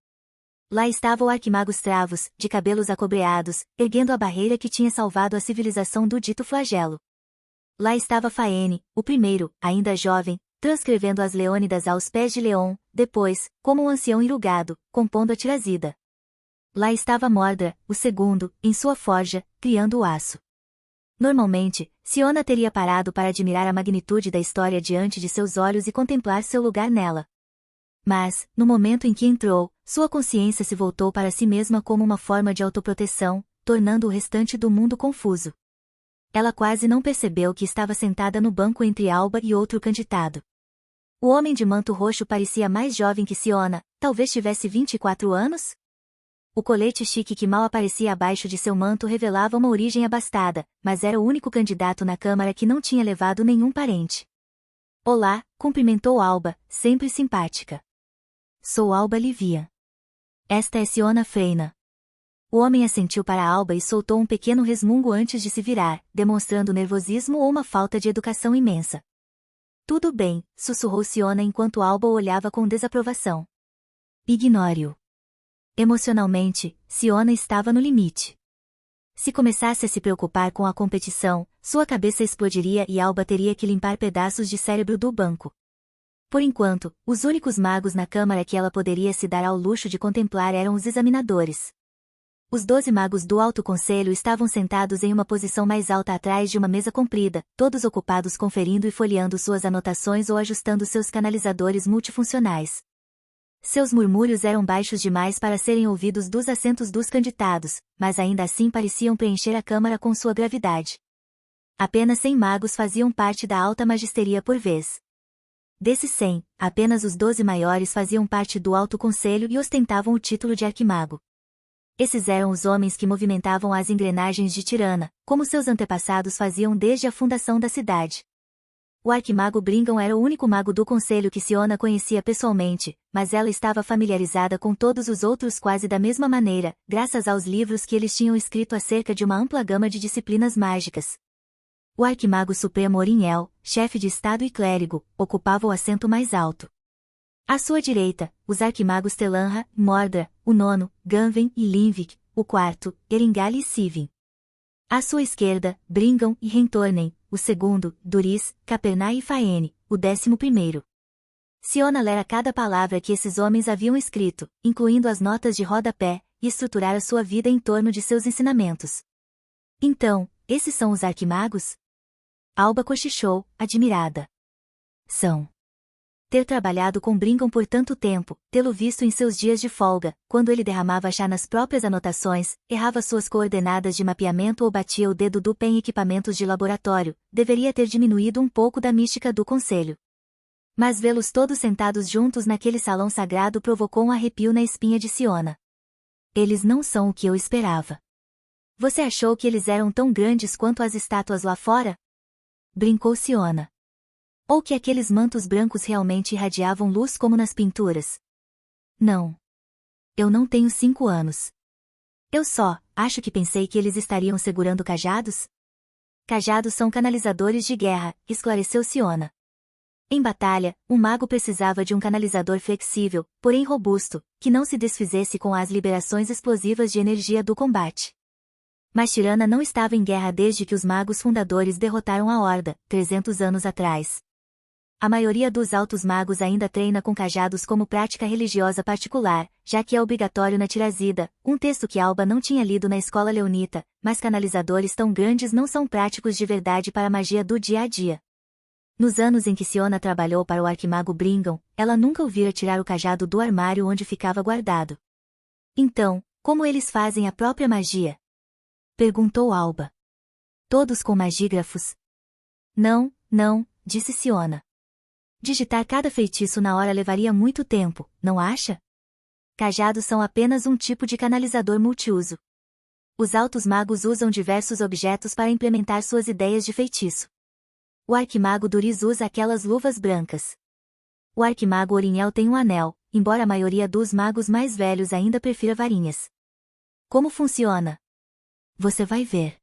Lá estava o arquimago Stravos, de cabelos acobreados, erguendo a barreira que tinha salvado a civilização do dito flagelo. Lá estava Faene, o primeiro, ainda jovem, transcrevendo as Leônidas aos pés de Leon, depois, como um ancião enrugado, compondo a Tirazida. Lá estava Mordra, o segundo, em sua forja, criando o aço. Normalmente, Siona teria parado para admirar a magnitude da história diante de seus olhos e contemplar seu lugar nela. Mas, no momento em que entrou, sua consciência se voltou para si mesma como uma forma de autoproteção, tornando o restante do mundo confuso. Ela quase não percebeu que estava sentada no banco entre Alba e outro candidato. O homem de manto roxo parecia mais jovem que Siona, talvez tivesse 24 anos? O colete chique que mal aparecia abaixo de seu manto revelava uma origem abastada, mas era o único candidato na Câmara que não tinha levado nenhum parente. Olá, cumprimentou Alba, sempre simpática. Sou Alba Livia. Esta é Siona Freina. O homem assentiu para Alba e soltou um pequeno resmungo antes de se virar, demonstrando nervosismo ou uma falta de educação imensa. Tudo bem, sussurrou Siona enquanto Alba o olhava com desaprovação. Ignore-o. Emocionalmente, Siona estava no limite. Se começasse a se preocupar com a competição, sua cabeça explodiria e Alba teria que limpar pedaços de cérebro do banco. Por enquanto, os únicos magos na Câmara que ela poderia se dar ao luxo de contemplar eram os examinadores. Os 12 magos do Alto Conselho estavam sentados em uma posição mais alta atrás de uma mesa comprida, todos ocupados conferindo e folheando suas anotações ou ajustando seus canalizadores multifuncionais. Seus murmúrios eram baixos demais para serem ouvidos dos assentos dos candidatos, mas ainda assim pareciam preencher a Câmara com sua gravidade. Apenas 100 magos faziam parte da alta magisteria por vez. Desses 100, apenas os 12 maiores faziam parte do Alto Conselho e ostentavam o título de arquimago. Esses eram os homens que movimentavam as engrenagens de Tirana, como seus antepassados faziam desde a fundação da cidade. O arquimago Bringan era o único mago do conselho que Siona conhecia pessoalmente, mas ela estava familiarizada com todos os outros quase da mesma maneira, graças aos livros que eles tinham escrito acerca de uma ampla gama de disciplinas mágicas. O arquimago supremo Orinhel, chefe de estado e clérigo, ocupava o assento mais alto. À sua direita, os arquimagos Telanra, Mordra, o nono, Ganven e Linvik, o quarto, Eringali e Sivin. À sua esquerda, Bringan e Rentornen, o segundo, Duris, Capernai e Faene, o 11º. Siona lera cada palavra que esses homens haviam escrito, incluindo as notas de rodapé, e estruturara sua vida em torno de seus ensinamentos. Então, esses são os arquimagos? Alba cochichou, admirada. São. Ter trabalhado com Bringan por tanto tempo, tê-lo visto em seus dias de folga, quando ele derramava chá nas próprias anotações, errava suas coordenadas de mapeamento ou batia o dedo do pé em equipamentos de laboratório, deveria ter diminuído um pouco da mística do conselho. Mas vê-los todos sentados juntos naquele salão sagrado provocou um arrepio na espinha de Siona. Eles não são o que eu esperava. Você achou que eles eram tão grandes quanto as estátuas lá fora? Brincou Siona. Ou que aqueles mantos brancos realmente irradiavam luz como nas pinturas? Não. Eu não tenho 5 anos. Eu acho que pensei que eles estariam segurando cajados? Cajados são canalizadores de guerra, esclareceu Siona. Em batalha, um mago precisava de um canalizador flexível, porém robusto, que não se desfizesse com as liberações explosivas de energia do combate. Mas Tirana não estava em guerra desde que os magos fundadores derrotaram a Horda, 300 anos atrás. A maioria dos altos magos ainda treina com cajados como prática religiosa particular, já que é obrigatório na Tirazida, um texto que Alba não tinha lido na escola leonita, mas canalizadores tão grandes não são práticos de verdade para a magia do dia a dia. Nos anos em que Siona trabalhou para o arquimago Bringan, ela nunca o vira tirar o cajado do armário onde ficava guardado. Então, como eles fazem a própria magia? Perguntou Alba. Todos com magígrafos? Não, disse Siona. Digitar cada feitiço na hora levaria muito tempo, não acha? Cajados são apenas um tipo de canalizador multiuso. Os altos magos usam diversos objetos para implementar suas ideias de feitiço. O arquimago Duris usa aquelas luvas brancas. O arquimago Orinhel tem um anel, embora a maioria dos magos mais velhos ainda prefira varinhas. Como funciona? Você vai ver.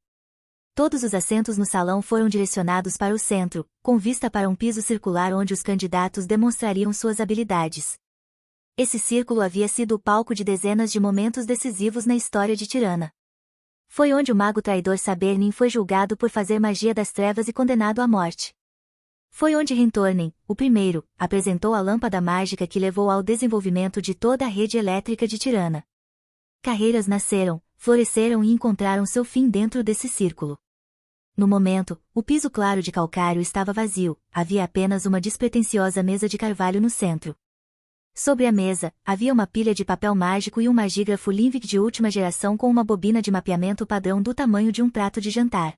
Todos os assentos no salão foram direcionados para o centro, com vista para um piso circular onde os candidatos demonstrariam suas habilidades. Esse círculo havia sido o palco de dezenas de momentos decisivos na história de Tirana. Foi onde o mago traidor Sabernin foi julgado por fazer magia das trevas e condenado à morte. Foi onde Rentornen, o primeiro, apresentou a lâmpada mágica que levou ao desenvolvimento de toda a rede elétrica de Tirana. Carreiras nasceram, floresceram e encontraram seu fim dentro desse círculo. No momento, o piso claro de calcário estava vazio, havia apenas uma despretensiosa mesa de carvalho no centro. Sobre a mesa, havia uma pilha de papel mágico e um magígrafo Linvic de última geração com uma bobina de mapeamento padrão do tamanho de um prato de jantar.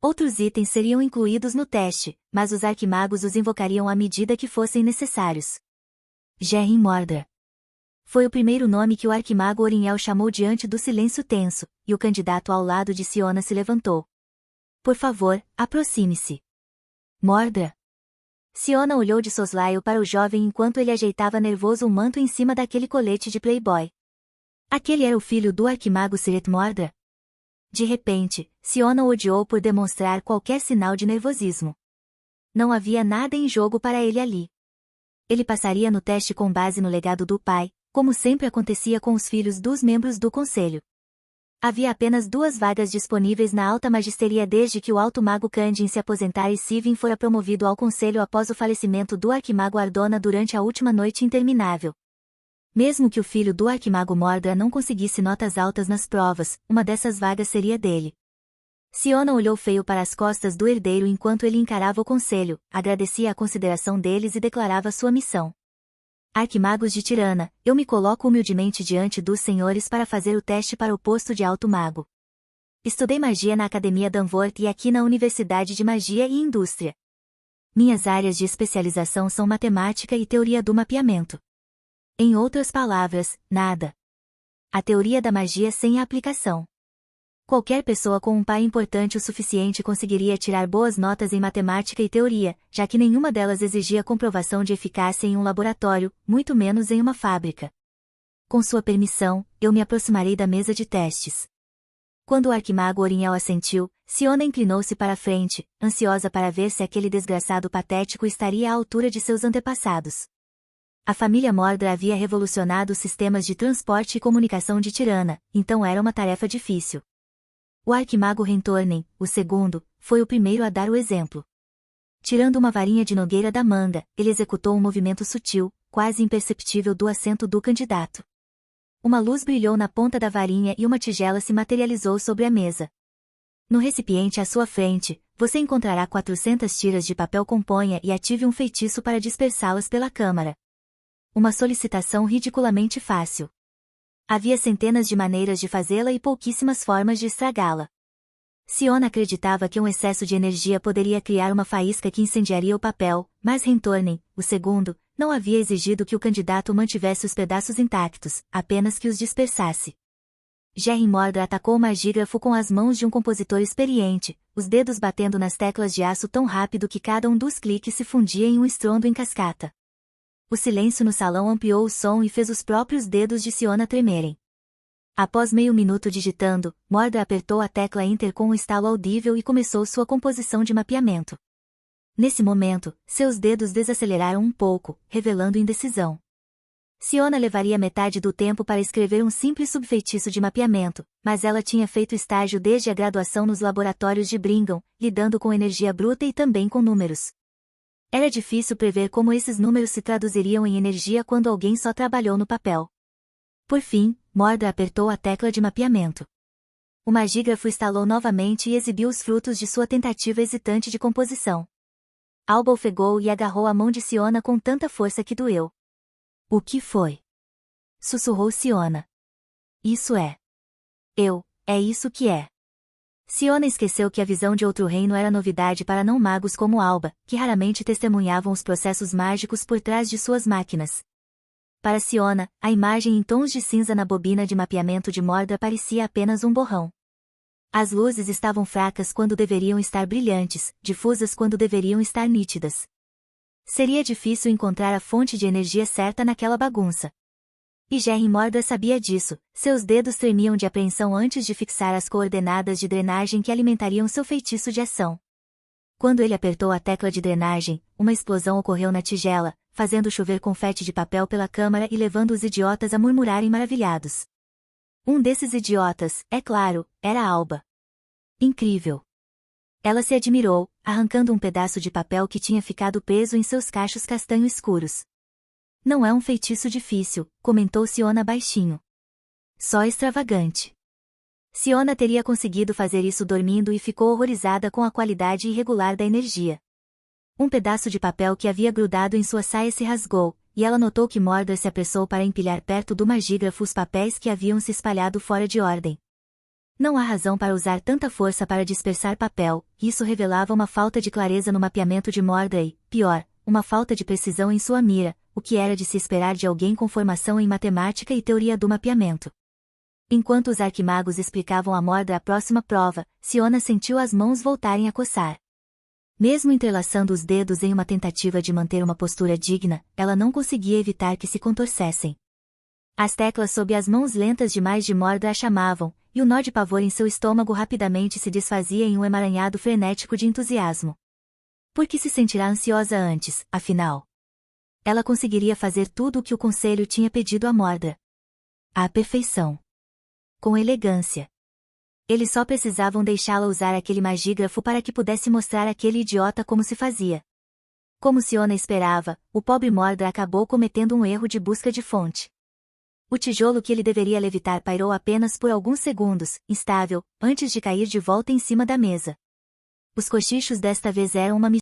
Outros itens seriam incluídos no teste, mas os arquimagos os invocariam à medida que fossem necessários. Gerrin Mordra. Foi o primeiro nome que o arquimago Orinhel chamou diante do silêncio tenso, e o candidato ao lado de Siona se levantou. Por favor, aproxime-se. Mordra. Siona olhou de soslaio para o jovem enquanto ele ajeitava nervoso o manto em cima daquele colete de playboy. Aquele era o filho do arquimago Siret Mordra? De repente, Siona o odiou por demonstrar qualquer sinal de nervosismo. Não havia nada em jogo para ele ali. Ele passaria no teste com base no legado do pai, como sempre acontecia com os filhos dos membros do conselho. Havia apenas 2 vagas disponíveis na alta magisteria desde que o alto mago Kandin se aposentar e Sivin fora promovido ao conselho após o falecimento do arquimago Ardona durante a última noite interminável. Mesmo que o filho do arquimago Mordra não conseguisse notas altas nas provas, uma dessas vagas seria dele. Siona olhou feio para as costas do herdeiro enquanto ele encarava o conselho, agradecia a consideração deles e declarava sua missão. Arquimagos de Tirana, eu me coloco humildemente diante dos senhores para fazer o teste para o posto de alto mago. Estudei magia na Academia Danvort e aqui na Universidade de Magia e Indústria. Minhas áreas de especialização são matemática e teoria do mapeamento. Em outras palavras, nada. A teoria da magia sem a aplicação. Qualquer pessoa com um pai importante o suficiente conseguiria tirar boas notas em matemática e teoria, já que nenhuma delas exigia comprovação de eficácia em um laboratório, muito menos em uma fábrica. Com sua permissão, eu me aproximarei da mesa de testes. Quando o arquimago Orinhel assentiu, Siona inclinou-se para a frente, ansiosa para ver se aquele desgraçado patético estaria à altura de seus antepassados. A família Mordra havia revolucionado os sistemas de transporte e comunicação de Tirana, então era uma tarefa difícil. O arquimago Rentornen, o segundo, foi o primeiro a dar o exemplo. Tirando uma varinha de nogueira da manga, ele executou um movimento sutil, quase imperceptível do assento do candidato. Uma luz brilhou na ponta da varinha e uma tigela se materializou sobre a mesa. No recipiente à sua frente, você encontrará 400 tiras de papel com ponha e ative um feitiço para dispersá-las pela câmara. Uma solicitação ridiculamente fácil. Havia centenas de maneiras de fazê-la e pouquíssimas formas de estragá-la. Siona acreditava que um excesso de energia poderia criar uma faísca que incendiaria o papel, mas Rentornen, o segundo, não havia exigido que o candidato mantivesse os pedaços intactos, apenas que os dispersasse. Gerrin Mordra atacou o magígrafo com as mãos de um compositor experiente, os dedos batendo nas teclas de aço tão rápido que cada um dos cliques se fundia em um estrondo em cascata. O silêncio no salão ampliou o som e fez os próprios dedos de Siona tremerem. Após meio minuto digitando, Mordra apertou a tecla Enter com um estalo audível e começou sua composição de mapeamento. Nesse momento, seus dedos desaceleraram um pouco, revelando indecisão. Siona levaria metade do tempo para escrever um simples subfeitiço de mapeamento, mas ela tinha feito estágio desde a graduação nos laboratórios de Bringham, lidando com energia bruta e também com números. Era difícil prever como esses números se traduziriam em energia quando alguém só trabalhou no papel. Por fim, Mordra apertou a tecla de mapeamento. O magígrafo estalou novamente e exibiu os frutos de sua tentativa hesitante de composição. Alba ofegou e agarrou a mão de Siona com tanta força que doeu. O que foi? Sussurrou Siona. Isso é. É isso que é. Siona esqueceu que a visão de outro reino era novidade para não-magos como Alba, que raramente testemunhavam os processos mágicos por trás de suas máquinas. Para Siona, a imagem em tons de cinza na bobina de mapeamento de Mordra parecia apenas um borrão. As luzes estavam fracas quando deveriam estar brilhantes, difusas quando deveriam estar nítidas. Seria difícil encontrar a fonte de energia certa naquela bagunça. E Jerry Mordor sabia disso, seus dedos tremiam de apreensão antes de fixar as coordenadas de drenagem que alimentariam seu feitiço de ação. Quando ele apertou a tecla de drenagem, uma explosão ocorreu na tigela, fazendo chover confete de papel pela câmara e levando os idiotas a murmurarem maravilhados. Um desses idiotas, é claro, era Alba. Incrível! Ela se admirou, arrancando um pedaço de papel que tinha ficado preso em seus cachos castanho escuros. Não é um feitiço difícil, comentou Siona baixinho. Só extravagante. Siona teria conseguido fazer isso dormindo e ficou horrorizada com a qualidade irregular da energia. Um pedaço de papel que havia grudado em sua saia se rasgou, e ela notou que Mordor se apressou para empilhar perto do magígrafo os papéis que haviam se espalhado fora de ordem. Não há razão para usar tanta força para dispersar papel, isso revelava uma falta de clareza no mapeamento de Mordor e, pior, uma falta de precisão em sua mira, o que era de se esperar de alguém com formação em matemática e teoria do mapeamento. Enquanto os arquimagos explicavam a Mordor a próxima prova, Siona sentiu as mãos voltarem a coçar. Mesmo entrelaçando os dedos em uma tentativa de manter uma postura digna, ela não conseguia evitar que se contorcessem. As teclas sob as mãos lentas demais de Mordor a chamavam, e o nó de pavor em seu estômago rapidamente se desfazia em um emaranhado frenético de entusiasmo. Por que se sentirá ansiosa antes, afinal? Ela conseguiria fazer tudo o que o conselho tinha pedido a Mordor. À perfeição. Com elegância. Eles só precisavam deixá-la usar aquele magígrafo para que pudesse mostrar àquele idiota como se fazia. Como Siona esperava, o pobre Mordor acabou cometendo um erro de busca de fonte. O tijolo que ele deveria levitar pairou apenas por alguns segundos, instável, antes de cair de volta em cima da mesa. Os cochichos desta vez eram uma